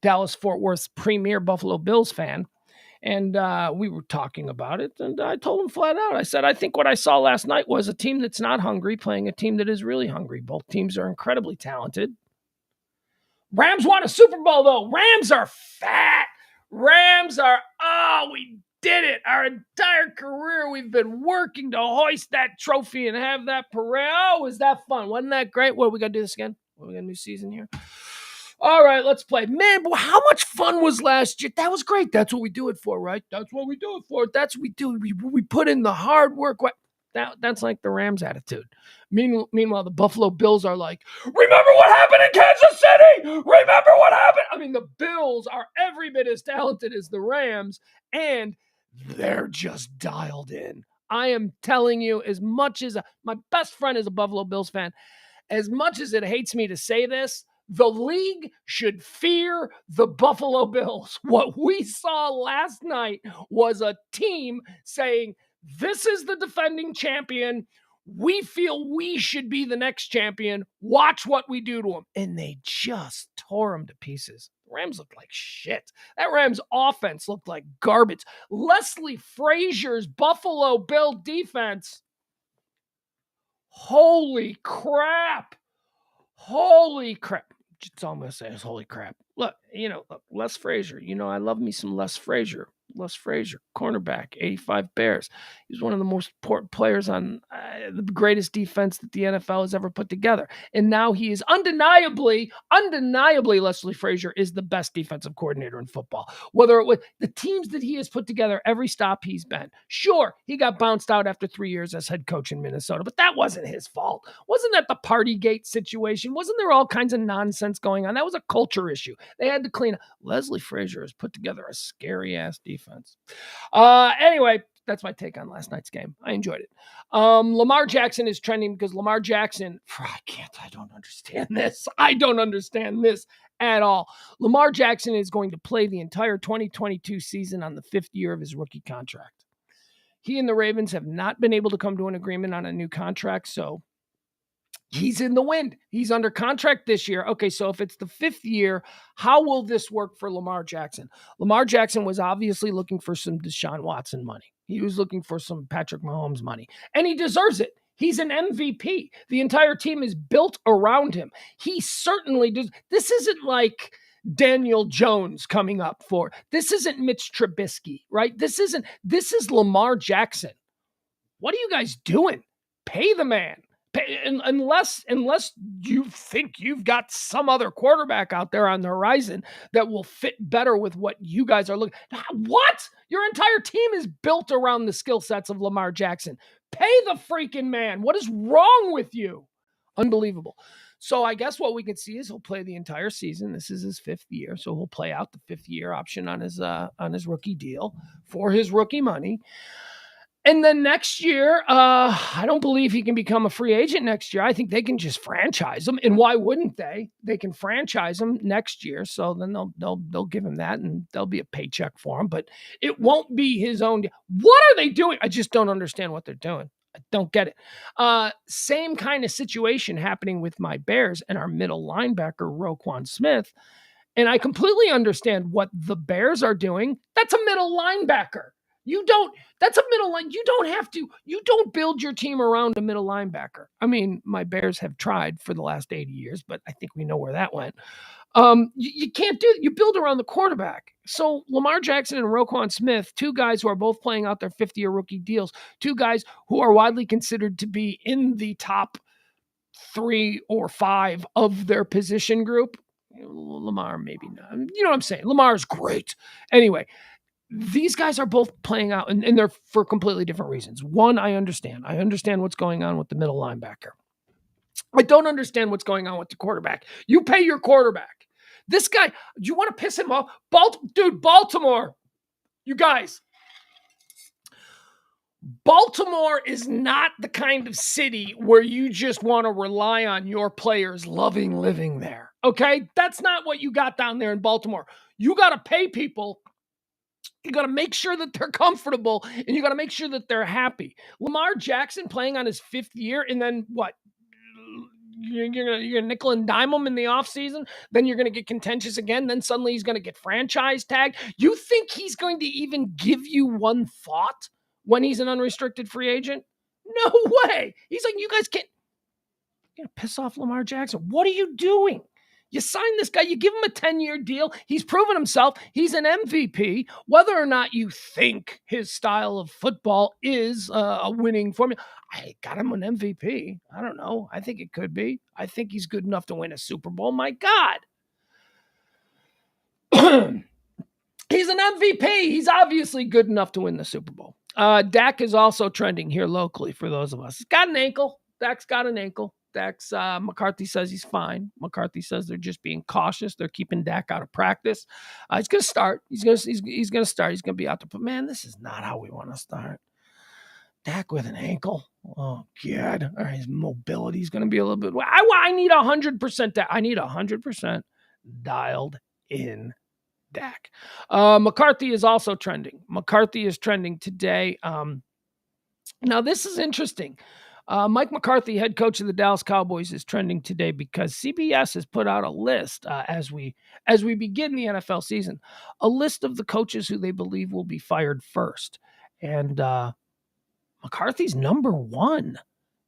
S1: Dallas-Fort Worth's premier Buffalo Bills fan, and we were talking about it, and I told him flat out, I said, I think what I saw last night was a team that's not hungry playing a team that is really hungry. Both teams are incredibly talented. Rams won a Super Bowl, though. Rams are fat. We did it. Our entire career, we've been working to hoist that trophy and have that parade. Oh, was that fun? Wasn't that great? What, we got to do this again? We got a new season here? All right, let's play. Man, boy, how much fun was last year? That was great. That's what we do it for, right? That's what we do it for. That's what we do. We put in the hard work. That's like the Rams attitude. Meanwhile, the Buffalo Bills are like, remember what happened in Kansas City? Remember what happened? I mean, the Bills are every bit as talented as the Rams, and they're just dialed in. I am telling you, as much as my best friend is a Buffalo Bills fan, as much as it hates me to say this, the league should fear the Buffalo Bills. What we saw last night was a team saying, this is the defending champion. We feel we should be the next champion. Watch what we do to them. And they just tore them to pieces. The Rams looked like shit. That Rams offense looked like garbage. Leslie Frazier's Buffalo Bill defense. Holy crap. That's all I'm going to say is holy crap. Look, Les Frazier. I love me some Les Frazier. Les Frazier, cornerback, 85 Bears. He was one of the most important players on the greatest defense that the NFL has ever put together. And now he is undeniably, Leslie Frazier is the best defensive coordinator in football. Whether it was the teams that he has put together, every stop he's been. Sure, he got bounced out after 3 years as head coach in Minnesota, but that wasn't his fault. Wasn't that the Partygate situation? Wasn't there all kinds of nonsense going on? That was a culture issue. They had to clean up. Leslie Frazier has put together a scary-ass defense. Anyway, that's my take on last night's game. I enjoyed it. Lamar Jackson is trending because Lamar Jackson, I don't understand this. I don't understand this at all. Lamar Jackson is going to play the entire 2022 season on the 5th year of his rookie contract. He and the Ravens have not been able to come to an agreement on a new contract, so He's in the wind. He's under contract this year. Okay, so if it's the 5th year, how will this work for Lamar Jackson? Lamar Jackson was obviously looking for some Deshaun Watson money. He was looking for some Patrick Mahomes money, and he deserves it. He's an MVP. The entire team is built around him. He certainly does. This isn't like Daniel Jones coming up for. This isn't Mitch Trubisky, right? This is Lamar Jackson. What are you guys doing? Pay the man. Unless you think you've got some other quarterback out there on the horizon that will fit better with what you guys are looking. What? Your entire team is built around the skill sets of Lamar Jackson. Pay the freaking man. What is wrong with you? Unbelievable. So I guess what we can see is he'll play the entire season. This is his 5th year, so he'll play out the 5th year option on his rookie deal for his rookie money. And then next year, I don't believe he can become a free agent next year. I think they can just franchise him. And why wouldn't they? They can franchise him next year. So then they'll give him that, and there'll be a paycheck for him. But it won't be his own. What are they doing? I just don't understand what they're doing. I don't get it. Same kind of situation happening with my Bears and our middle linebacker, Roquan Smith. And I completely understand what the Bears are doing. That's a middle linebacker. That's a middle line. You don't build your team around a middle linebacker. I mean, my Bears have tried for the last 80 years, but I think we know where that went. You can't do it. You build around the quarterback. So Lamar Jackson and Roquan Smith, 2 guys who are both playing out their 50-year rookie deals, 2 guys who are widely considered to be in the top 3 or 5 of their position group. Lamar, maybe not. You know what I'm saying? Lamar's great. Anyway, these guys are both playing out, and they're for completely different reasons. One, I understand. I understand what's going on with the middle linebacker. I don't understand what's going on with the quarterback. You pay your quarterback. This guy, do you want to piss him off? Baltimore. You guys. Baltimore is not the kind of city where you just want to rely on your players loving living there. Okay? That's not what you got down there in Baltimore. You got to pay people. You got to make sure that they're comfortable, and you got to make sure that they're happy. Lamar Jackson playing on his 5th year, and then what? You're gonna nickel and dime him in the offseason? Then you're going to get contentious again. Then suddenly he's going to get franchise tagged. You think he's going to even give you one thought when he's an unrestricted free agent? No way. He's like, you guys can't. You're going to piss off Lamar Jackson. What are you doing? You sign this guy, you give him a 10-year deal. He's proven himself. He's an MVP. Whether or not you think his style of football is a winning formula, I got him an MVP. I don't know. I think it could be. I think he's good enough to win a Super Bowl. My God. He's an MVP. He's obviously good enough to win the Super Bowl. Dak is also trending here locally for those of us. He's got an ankle. Dak's got an ankle. McCarthy says he's fine. McCarthy says they're just being cautious. They're keeping Dak out of practice. He's going to start. He's going to start. He's going to be out there. But, man, this is not how we want to start. Dak with an ankle. Oh, God. All right, his mobility is going to be a little bit. I need 100%. I need 100% dialed in Dak. McCarthy is also trending. McCarthy is trending today. Now, this is interesting. Mike McCarthy, head coach of the Dallas Cowboys, is trending today because CBS has put out a list as we begin the NFL season, a list of the coaches who they believe will be fired first. And McCarthy's number one.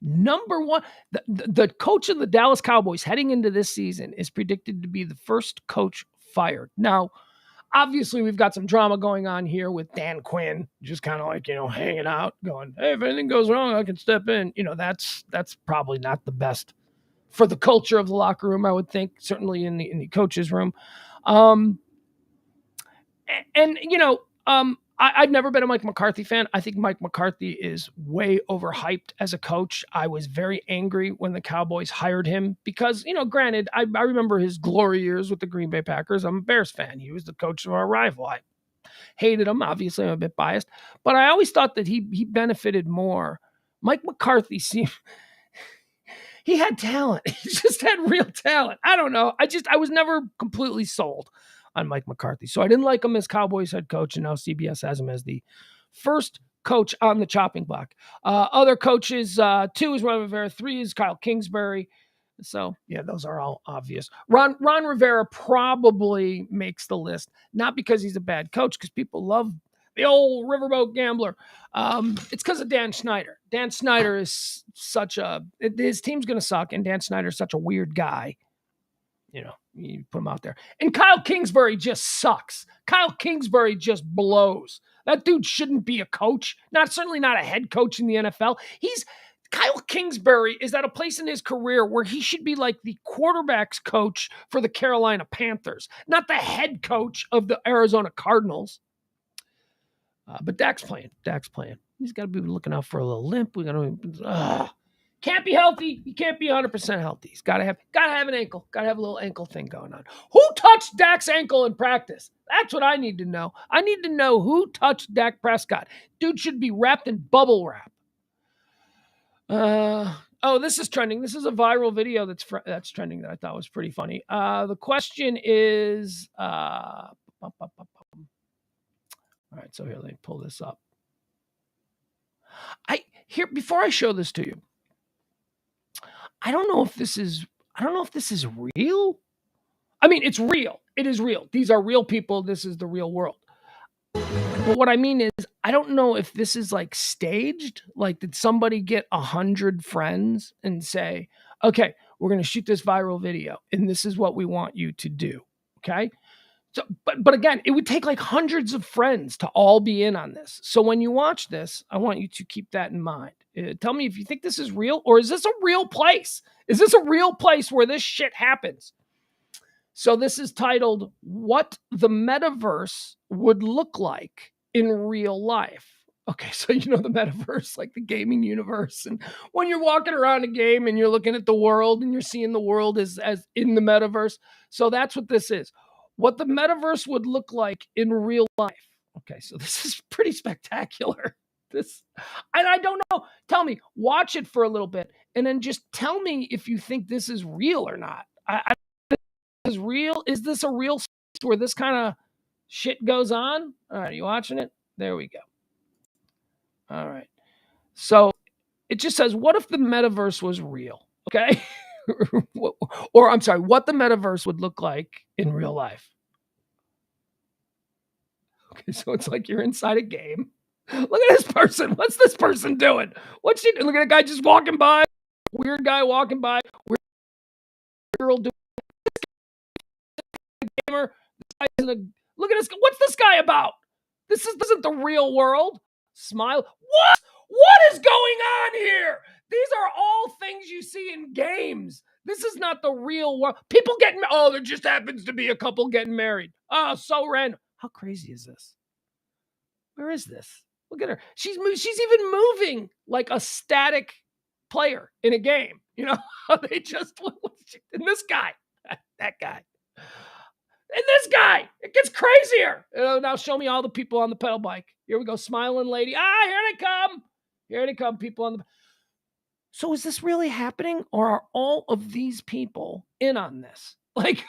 S1: The coach of the Dallas Cowboys heading into this season is predicted to be the first coach fired. Now, obviously, we've got some drama going on here with Dan Quinn, just kind of like, hanging out, going, hey, if anything goes wrong, I can step in. That's probably not the best for the culture of the locker room, I would think, certainly in the coach's room. I've never been a Mike McCarthy fan. I think Mike McCarthy is way overhyped as a coach. I was very angry when the Cowboys hired him because, granted, I remember his glory years with the Green Bay Packers. I'm a Bears fan. He was the coach of our rival. I hated him. Obviously, I'm a bit biased, but I always thought that he benefited more. Mike McCarthy he had talent. He just had real talent. I don't know. I was never completely sold on Mike McCarthy. So I didn't like him as Cowboys head coach, and now CBS has him as the first coach on the chopping block. Other coaches, 2 is Ron Rivera, 3 is Kyle Kingsbury. So, yeah, those are all obvious. Ron Rivera probably makes the list, not because he's a bad coach, because people love the old riverboat gambler. It's because of Dan Snyder. Dan Snyder is his team's going to suck, and Dan Snyder is such a weird guy. You put him out there. And Kyle Kingsbury just sucks. Kyle Kingsbury just blows. That dude shouldn't be a coach, certainly not a head coach in the NFL. Kyle Kingsbury is at a place in his career where he should be like the quarterback's coach for the Carolina Panthers, not the head coach of the Arizona Cardinals. But Dak's playing. He's got to be looking out for a little limp. Can't be healthy. He can't be 100% healthy. He's got to have an ankle. Got to have a little ankle thing going on. Who touched Dak's ankle in practice? That's what I need to know. I need to know who touched Dak Prescott. Dude should be wrapped in bubble wrap. This is trending. This is a viral video that's trending that I thought was pretty funny. The question is, all right, so here, let me pull this up. Before I show this to you, I don't know if this is real. I mean, it's real. It is real. These are real people. This is the real world. But what I mean is, I don't know if this is like staged. Like, did somebody get 100 friends and say, okay, we're going to shoot this viral video and this is what we want you to do. Okay. So, but again, it would take like hundreds of friends to all be in on this. So when you watch this, I want you to keep that in mind. Tell me if you think this is real, or is this a real place? Is this a real place where this shit happens? So this is titled, What the Metaverse Would Look Like in Real Life. Okay, so the metaverse, like the gaming universe. And when you're walking around a game and you're looking at the world and you're seeing the world as in the metaverse. So that's what this is. What the metaverse would look like in real life. Okay, so this is pretty spectacular. And I don't know. Tell me, watch it for a little bit, and then just tell me if you think this is real or not. Is real? Is this a real space where this kind of shit goes on? All right, are you watching it? There we go. All right. So it just says, what if the metaverse was real? Okay. Or I'm sorry, what the metaverse would look like in real life. Okay, so it's like you're inside a game. Look at this person. What's this person doing? What's she doing? Look at a guy just walking by. Weird guy walking by. Weird girl doing gamer. Look at this. What's this guy about? This isn't the real world. Smile. What is going on here? These are all things you see in games. This is not the real world. People getting, there just happens to be a couple getting married. Oh, so random. How crazy is this? Where is this? Look at her. She's even moving like a static player in a game. They just, and this guy, that guy. And this guy, it gets crazier. Now show me all the people on the pedal bike. Here we go, smiling lady. Here they come. Here they come, people on the. So is this really happening, or are all of these people in on this? Like,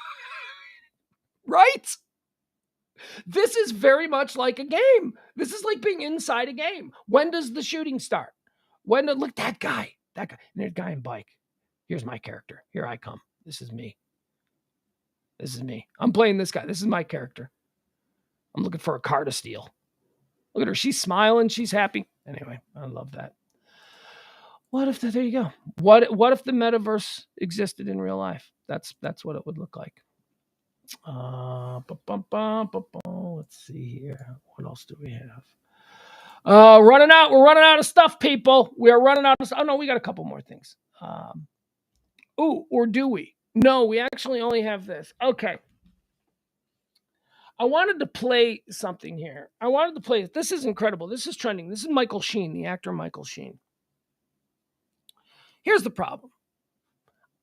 S1: right? This is very much like a game. This is like being inside a game. When does the shooting start? Look, that guy. And there's a guy in bike. Here's my character. Here I come. This is me. I'm playing this guy. This is my character. I'm looking for a car to steal. Look at her. She's smiling. She's happy. Anyway, I love that. There you go. What if the metaverse existed in real life? That's what it would look like. Let's see here. What else do we have? Running out. We're running out of stuff, people. We are running out of stuff. Oh, no, we got a couple more things. Or do we? No, we actually only have this. Okay. I wanted to play something here. This is incredible. This is trending. This is Michael Sheen, the actor Michael Sheen. Here's the problem.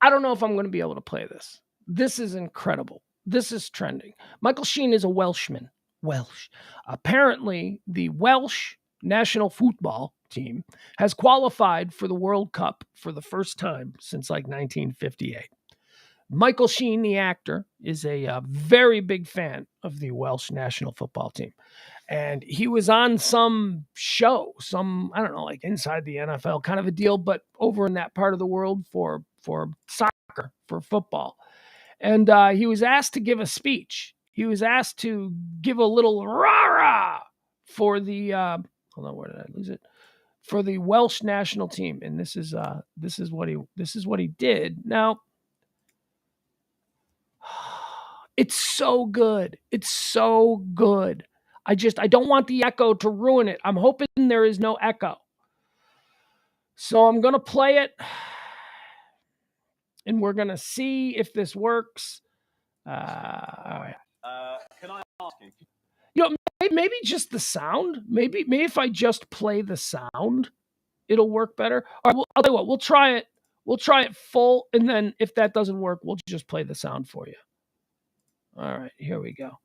S1: I don't know if I'm going to be able to play this. This is incredible. This is trending. Michael Sheen is a Welshman. Welsh. Apparently, the Welsh national football team has qualified for the World Cup for the first time since like 1958. Michael Sheen, the actor, is a very big fan of the Welsh national football team. And he was on some show, I don't know, like Inside the NFL kind of a deal, but over in that part of the world for soccer, for football. And he was asked to give a speech. He was asked to give a little rah-rah for the, hold on, where did I lose it? For the Welsh national team. And this is what he did. Now, it's so good. It's so good. I don't want the echo to ruin it. I'm hoping there is no echo. So I'm going to play it, and we're going to see if this works. All right.
S2: Can I ask you?
S1: You know, maybe just the sound. Maybe if I just play the sound, it'll work better. All right, I'll tell you what. We'll try it. We'll try it full, and then if that doesn't work, we'll just play the sound for you. All right, here we go.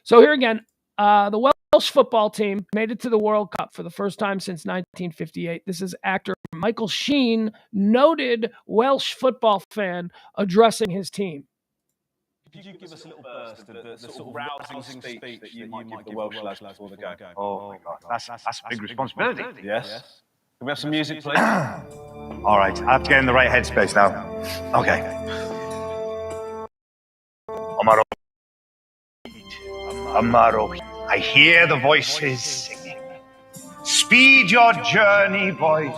S1: So here again, the Welsh football team made it to the World Cup for the first time since 1958. This is actor Michael Sheen, noted Welsh football fan, addressing his team.
S2: Could you give us a little burst of the sort of rousing speech that you might give the Welsh lads before the game?
S3: Oh my God, that's a big responsibility.
S2: Yes. Can we have some music, please?
S3: All right, I have to get in the right headspace now. Okay. Amaro, I hear the voices singing. Speed your journey, boys.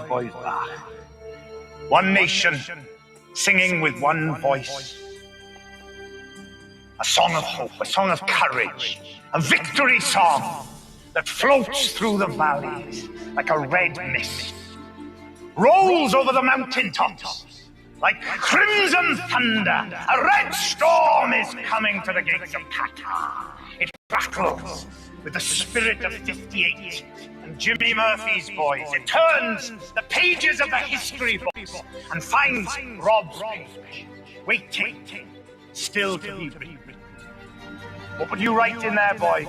S3: One nation, singing with one voice. A song of hope, a song of courage, a victory song that floats through the valleys like a red mist, rolls over the mountain tops like crimson thunder. A red storm is coming to the gates of Qatar. It battles with the spirit of 58 and Jimmy Murphy's boys. It turns the pages of the history books and finds Rob's page, waiting, still to be written. What would you write in there, boys?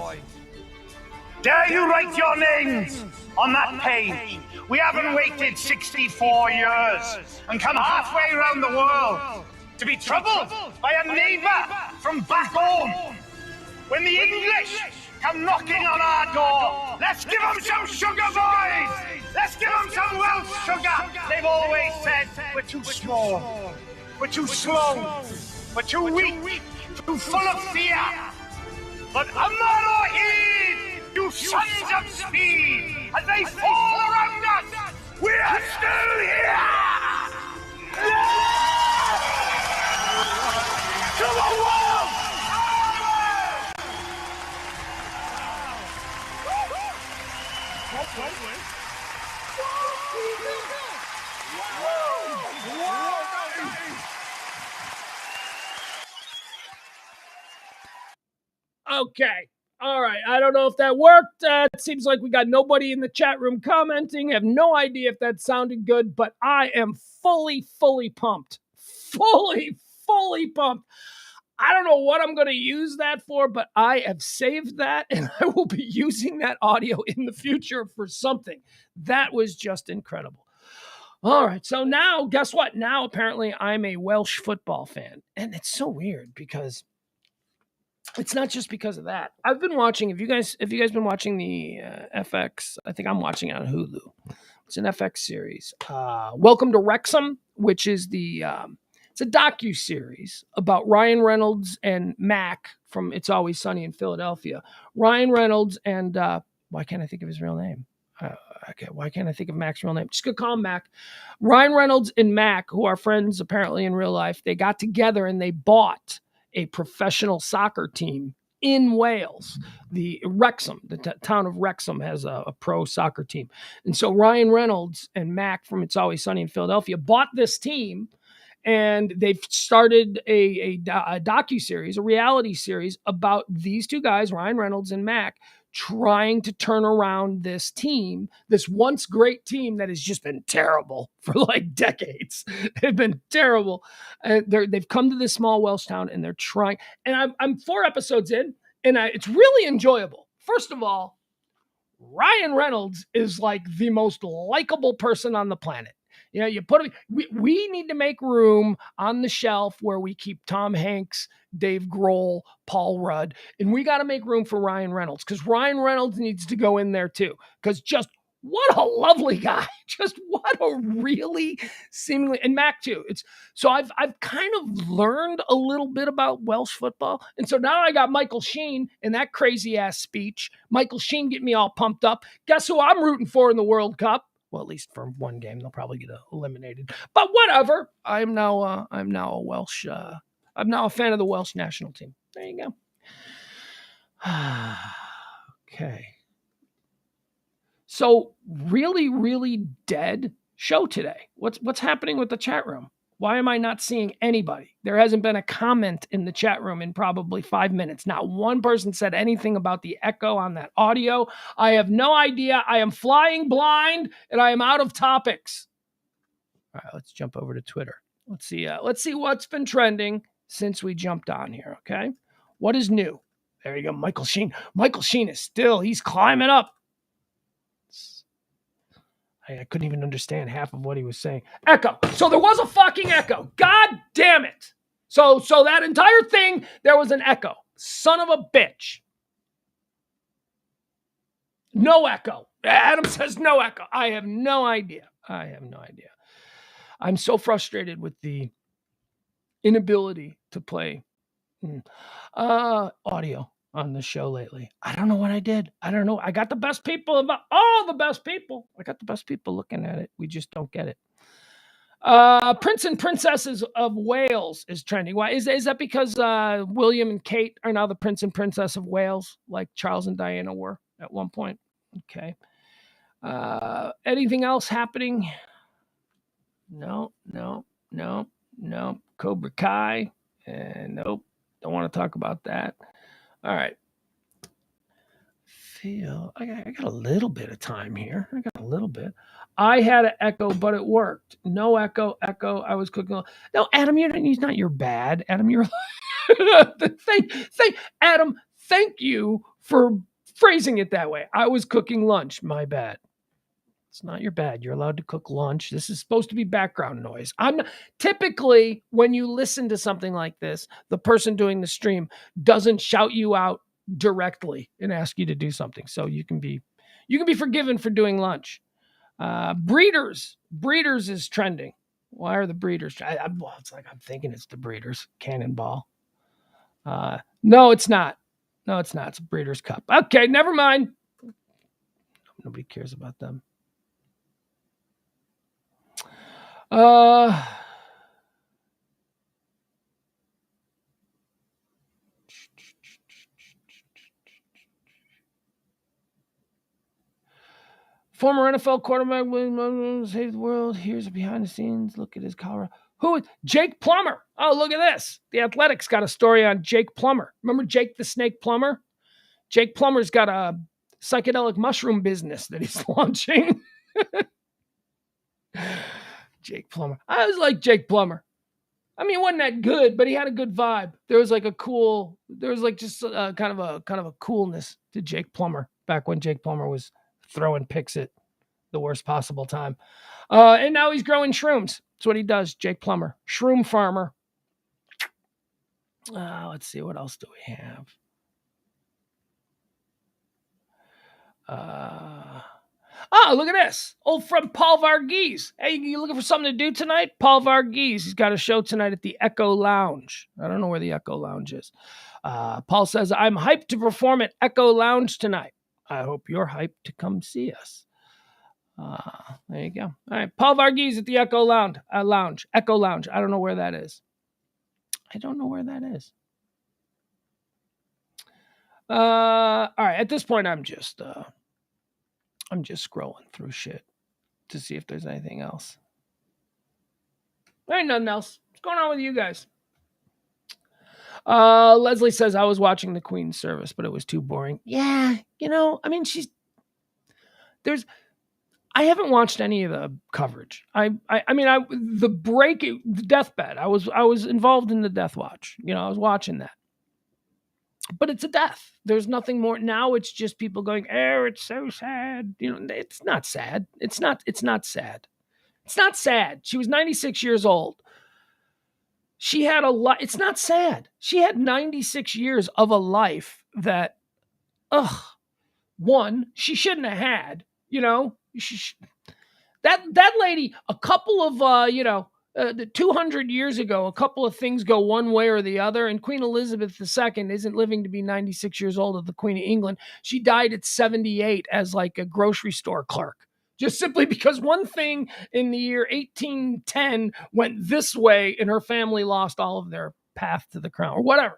S3: Dare you write your names on that page? We haven't waited 64 years and come halfway around the world to be troubled by a neighbour from back home. When the English come knocking on our door, let's give them some sugar, boys! Let's give them some Welsh sugar! They've always said we're too small, we're too slow, we're too weak, too full of fear. But Amaro heed, you sons of speed, as they fall around us, we are still here! Yeah! To the world!
S1: Okay. All right. I don't know if that worked. It seems like we got nobody in the chat room commenting. I have no idea if that sounded good, but I am fully pumped. Fully pumped. I don't know what I'm going to use that for, but I have saved that and I will be using that audio in the future for something. That was just incredible. All right. So now, guess what? Now, apparently, I'm a Welsh football fan. And it's so weird because it's not just because of that. I've been watching. Have you guys been watching the FX? I think I'm watching it on Hulu. It's an FX series. Welcome to Wrexham, which is it's a docu-series about Ryan Reynolds and Mac from It's Always Sunny in Philadelphia. Ryan Reynolds and why can't I think of his real name? Okay, why can't I think of Mac's real name? Just gonna call him Mac. Ryan Reynolds and Mac, who are friends apparently in real life, they got together and they bought a professional soccer team in Wales. The Wrexham, the town of Wrexham has a pro soccer team. And so Ryan Reynolds and Mac from It's Always Sunny in Philadelphia bought this team, and they've started a docu-series, a reality series about these two guys, Ryan Reynolds and Mac, trying to turn around this team, this once great team that has just been terrible for like decades. They've been terrible. They've come to this small Welsh town and they're trying. And I'm 4 episodes in, and it's really enjoyable. First of all, Ryan Reynolds is like the most likable person on the planet. Yeah, you put it. We need to make room on the shelf where we keep Tom Hanks, Dave Grohl, Paul Rudd, and we got to make room for Ryan Reynolds because Ryan Reynolds needs to go in there too. Because just what a lovely guy! Just what a really seemingly and Mac too. It's so I've kind of learned a little bit about Welsh football, and so now I got Michael Sheen in that crazy ass speech. Michael Sheen getting me all pumped up. Guess who I'm rooting for in the World Cup? Well, at least for one game, they'll probably get eliminated. But whatever. I'm now a Welsh. I'm now a fan of the Welsh national team. There you go. Okay. So really, really dead show today. What's happening with the chat room? Why am I not seeing anybody? There hasn't been a comment in the chat room in probably 5 minutes. Not one person said anything about the echo on that audio. I have no idea. I am flying blind and I am out of topics. All right, let's jump over to Twitter. Let's see what's been trending since we jumped on here, okay? What is new? There you go, Michael Sheen. Michael Sheen he's climbing up. I couldn't even understand half of what he was saying. Echo. So there was a fucking echo. God damn it. So that entire thing, there was an echo. Son of a bitch. No echo. Adam says no echo. I have no idea. I'm so frustrated with the inability to play audio on the show lately. I don't know what I did. I don't know. I got the best people all the best people. I got the best people looking at it. We just don't get it. Prince and Princesses of Wales is trending. Why is that because William and Kate are now the Prince and Princess of Wales, like Charles and Diana were at one point? Okay. Anything else happening? No. Cobra Kai. Nope. Don't want to talk about that. All right. I got a little bit of time here. I got a little bit. I had an echo, but it worked. No echo. I was cooking. No, Adam, he's not your bad. Adam, you're Adam, thank you for phrasing it that way. I was cooking lunch. My bad. It's not your bad. You're allowed to cook lunch. This is supposed to be background noise. Typically, when you listen to something like this, the person doing the stream doesn't shout you out directly and ask you to do something. So you can be forgiven for doing lunch. Breeders is trending. Why are the Breeders? It's like I'm thinking it's the Breeders. Cannonball. No, it's not. It's a Breeders' Cup. Okay, never mind. Nobody cares about them. Former NFL quarterback William saved the world. Here's a behind the scenes look at his Colorado. Who is Jake Plummer? Oh, look at this. The Athletics got a story on Jake Plummer. Remember Jake the Snake Plummer? Jake Plummer's got a psychedelic mushroom business that he's launching. Jake Plummer. I always like Jake Plummer. I mean, he wasn't that good, but he had a good vibe. There was like just kind of a coolness to Jake Plummer back when Jake Plummer was throwing picks at the worst possible time. And now he's growing shrooms. That's what he does, Jake Plummer. Shroom farmer. Let's see, what else do we have? Look at this. Old friend Paul Varghese. Hey, you looking for something to do tonight? Paul Varghese. He's got a show tonight at the Echo Lounge. I don't know where the Echo Lounge is. Paul says, I'm hyped to perform at Echo Lounge tonight. I hope you're hyped to come see us. There you go. All right. Paul Varghese at the Echo Lounge. Echo Lounge. I don't know where that is. All right. At this point, I'm just scrolling through shit to see if there's anything else. There ain't nothing else. What's going on with you guys? Leslie says, I was watching the Queen's service, but it was too boring. Yeah, I mean, I haven't watched any of the coverage. The deathbed. I was involved in the death watch. I was watching that. But it's a death. There's nothing more. Now it's just people going, it's so sad. It's not sad. It's not sad. It's not sad. She was 96 years old. She had a lot. It's not sad. She had 96 years of a life that, one, she shouldn't have had, that lady, a couple of, 200 years ago, a couple of things go one way or the other, and Queen Elizabeth II isn't living to be 96 years old as the Queen of England. She died at 78 as like a grocery store clerk, just simply because one thing in the year 1810 went this way and her family lost all of their path to the crown or whatever.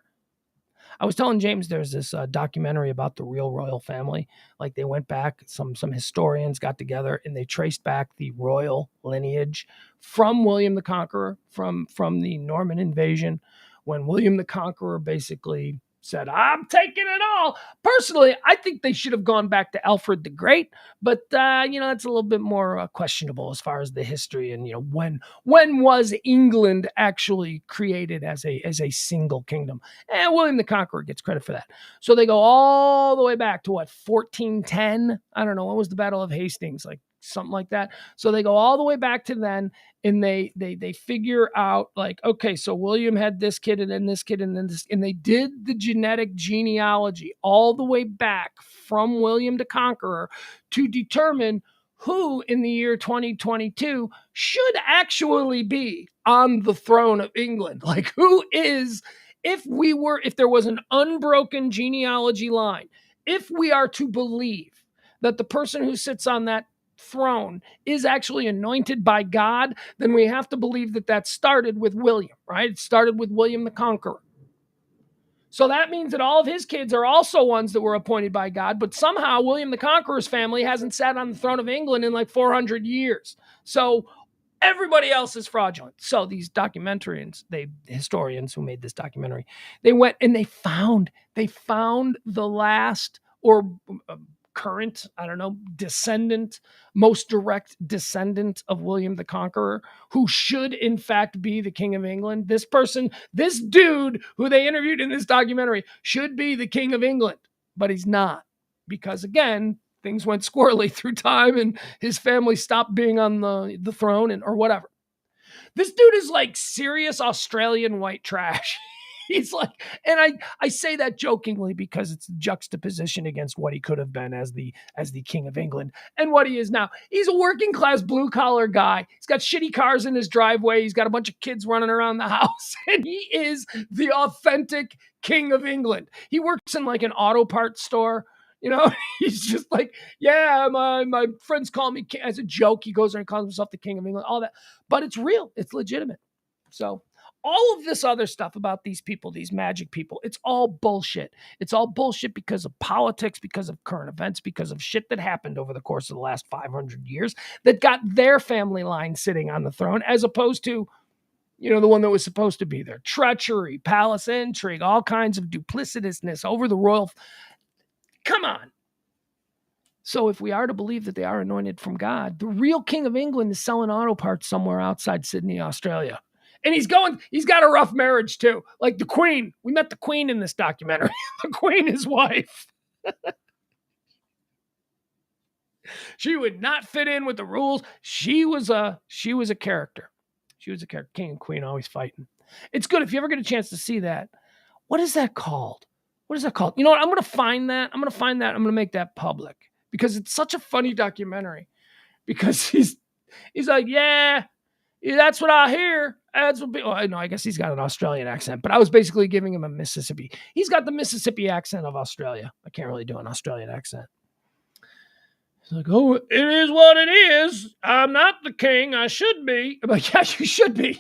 S1: I was telling James there's this documentary about the real royal family. Like they went back, some historians got together and they traced back the royal lineage from William the Conqueror, from the Norman invasion, when William the Conqueror basically said, I'm taking it all. Personally, I think they should have gone back to Alfred the Great, but it's a little bit more questionable as far as the history and when was England actually created as a single kingdom. And William the Conqueror gets credit for that. So they go all the way back to 1410? I don't know, when was the Battle of Hastings? Like something like that. So they go all the way back to then, and they figure out like, okay, so William had this kid and then this kid and then this, and they did the genetic genealogy all the way back from William the Conqueror to determine who in the year 2022 should actually be on the throne of England. Like who is, if there was an unbroken genealogy line, if we are to believe that the person who sits on that throne is actually anointed by God, then we have to believe that started with William, right? It started with William the Conqueror. So that means that all of his kids are also ones that were appointed by God, but somehow William the Conqueror's family hasn't sat on the throne of England in like 400 years. So everybody else is fraudulent. So these historians who made this documentary, they went and they found the last or current, descendant, most direct descendant of William the Conqueror, who should in fact be the King of England. This person, this dude who they interviewed in this documentary should be the King of England, but he's not, because again, things went squirrely through time and his family stopped being on the throne or whatever. This dude is like serious Australian white trash. He's like, and I say that jokingly because it's juxtaposition against what he could have been as the King of England and what he is now. He's a working class blue collar guy. He's got shitty cars in his driveway. He's got a bunch of kids running around the house, and he is the authentic King of England. He works in like an auto parts store. He's just like, yeah, my friends call me king. As a joke. He goes there and calls himself the King of England, all that. But it's real. It's legitimate. So all of this other stuff about these people, these magic people, it's all bullshit. It's all bullshit because of politics, because of current events, because of shit that happened over the course of the last 500 years that got their family line sitting on the throne, as opposed to, the one that was supposed to be there. Treachery, palace intrigue, all kinds of duplicitousness over the royal. Come on. So if we are to believe that they are anointed from God, the real King of England is selling auto parts somewhere outside Sydney, Australia. And he's got a rough marriage too. Like the Queen. We met the Queen in this documentary. The Queen, his wife. She would not fit in with the rules. She was a character. She was a character. King and Queen always fighting. It's good if you ever get a chance to see that. What is that called? What is that called? You know what? I'm going to find that. I'm going to make that public because it's such a funny documentary. Because he's like, yeah, that's what I hear. I guess he's got an Australian accent, but I was basically giving him a Mississippi. He's got the Mississippi accent of Australia. I can't really do an Australian accent. He's like, oh, it is what it is. I'm not the king. I should be. I'm like, yeah, you should be.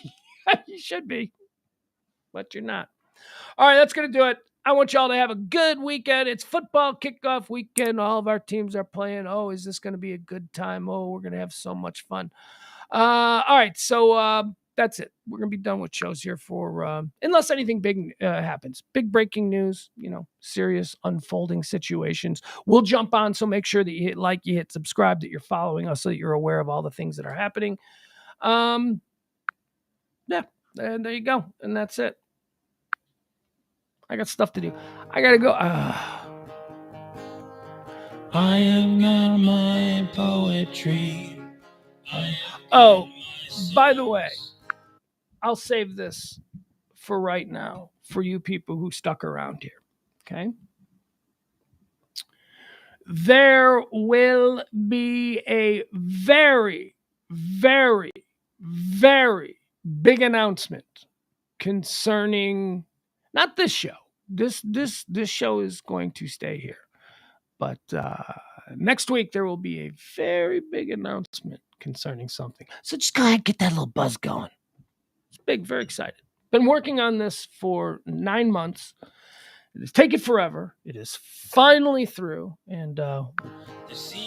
S1: You should be. But you're not. All right, that's going to do it. I want y'all to have a good weekend. It's football kickoff weekend. All of our teams are playing. Oh, is this going to be a good time? Oh, we're going to have so much fun. All right, so that's it. We're going to be done with shows here for, unless anything big happens. Big breaking news, serious unfolding situations. We'll jump on, so make sure that you hit like, you hit subscribe, that you're following us so that you're aware of all the things that are happening. Yeah, and there you go. And that's it. I got stuff to do. I got to go. I am not my poetry. Oh, By the way, I'll save this for right now for you people who stuck around here. Okay. There will be a very, very, very big announcement concerning not this show. This show is going to stay here. But next week there will be a very big announcement concerning something. So just go ahead and get that little buzz going. It's big, very excited. Been working on this for 9 months. It has taken forever. It is finally through, and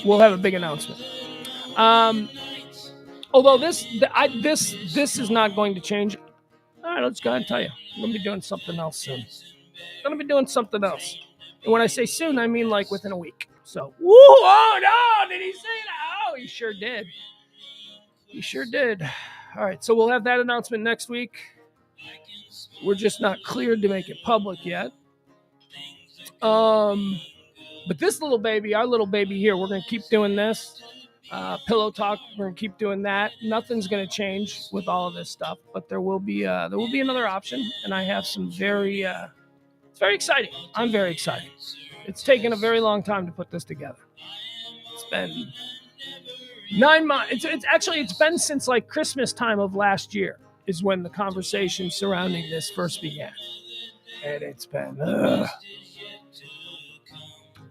S1: we'll have a big announcement. Although this is not going to change. All right, let's go ahead and tell you. I'm going to be doing something else soon. And when I say soon, I mean like within a week. So, oh no, did he say that? Oh, he sure did. All right, so we'll have that announcement next week. We're just not cleared to make it public yet. But this little baby, our little baby here, we're going to keep doing this. Pillow Talk, we're going to keep doing that. Nothing's going to change with all of this stuff, but there will be another option, and I have some it's very exciting. I'm very excited. It's taken a very long time to put this together. It's been 9 months. It's been since like Christmas time of last year is when the conversation surrounding this first began. And it's been a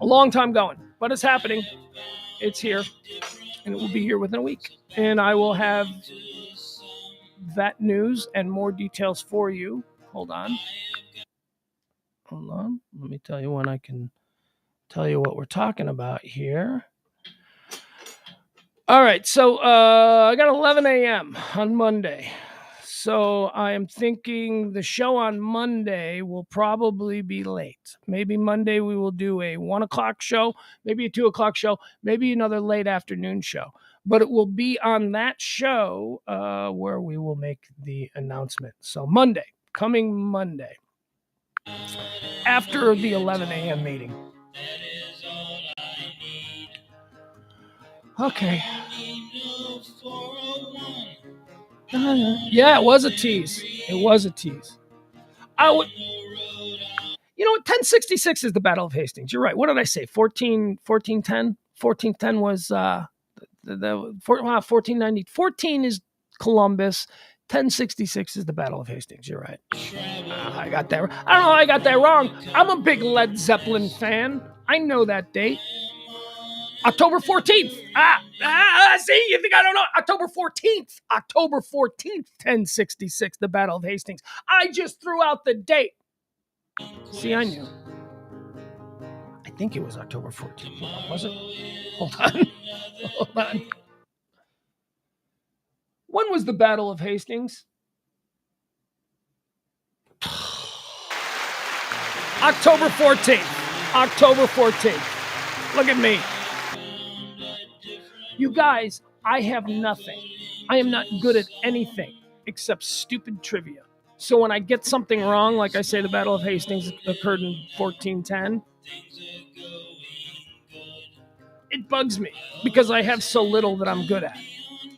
S1: long time going, but it's happening. It's here, and it will be here within a week. And I will have that news and more details for you. Hold on. Let me tell you when I can tell you what we're talking about here. All right, so I got 11 a.m. on Monday. So I am thinking the show on Monday will probably be late. Maybe Monday we will do a 1 o'clock show, maybe a 2 o'clock show, maybe another late afternoon show. But it will be on that show where we will make the announcement. So coming Monday, after the 11 a.m. meeting. Okay. Yeah, it was a tease. I would. You know what? 1066 is the Battle of Hastings. You're right. What did I say? 1410? 1410 was the 1490. 14 is Columbus. 1066 is the Battle of Hastings. You're right. I got that. I don't know how I got that wrong. I'm a big Led Zeppelin fan. I know that date. October 14th. See, you think I don't know? October 14th. 1066, the Battle of Hastings. I just threw out the date. See, I knew. I think it was October 14th. Was it? Hold on. When was the Battle of Hastings? October 14th. Look at me. You guys, I have nothing. I am not good at anything except stupid trivia. So when I get something wrong, like I say the Battle of Hastings occurred in 1410, it bugs me because I have so little that I'm good at.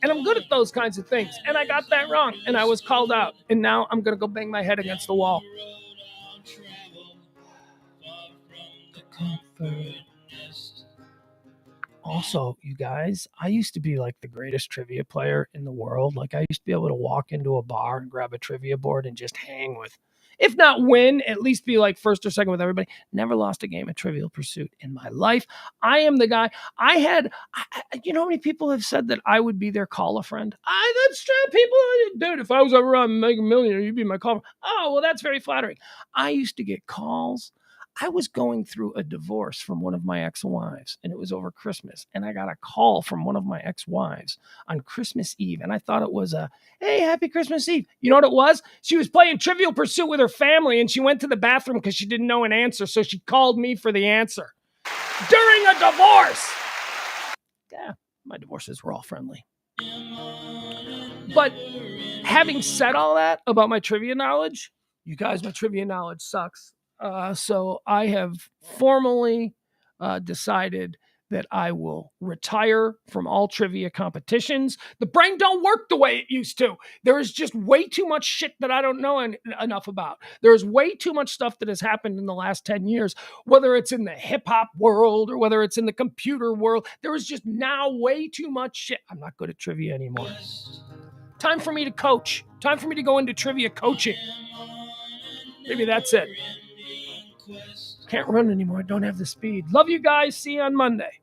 S1: And I'm good at those kinds of things. And I got that wrong, and I was called out. And now I'm going to go bang my head against the wall. Also, you guys, I used to be like the greatest trivia player in the world. Like I used to be able to walk into a bar and grab a trivia board and just hang with, if not win, at least be like first or second with everybody. Never lost a game at Trivial Pursuit in my life. I am the guy. You know how many people have said that I would be their call a friend? That's true. People, dude, if I was ever on Mega Millionaire, you'd be my call. Oh, well, that's very flattering. I used to get calls. I was going through a divorce from one of my ex-wives, and it was over Christmas. And I got a call from one of my ex-wives on Christmas Eve, and I thought it was hey, happy Christmas Eve. You know what it was? She was playing Trivial Pursuit with her family, and she went to the bathroom because she didn't know an answer, so she called me for the answer during a divorce. Yeah, my divorces were all friendly. But having said all that about my trivia knowledge, you guys, my trivia knowledge sucks. So I have formally decided that I will retire from all trivia competitions. The brain don't work the way it used to. There is just way too much shit that I don't know enough about. There's way too much stuff that has happened in the last 10 years, whether it's in the hip hop world or whether it's in the computer world. There is just now way too much shit. I'm not good at trivia anymore. Time for me to coach. Time for me to go into trivia coaching. Maybe that's it. Can't run anymore. I don't have the speed. Love you guys. See you on Monday.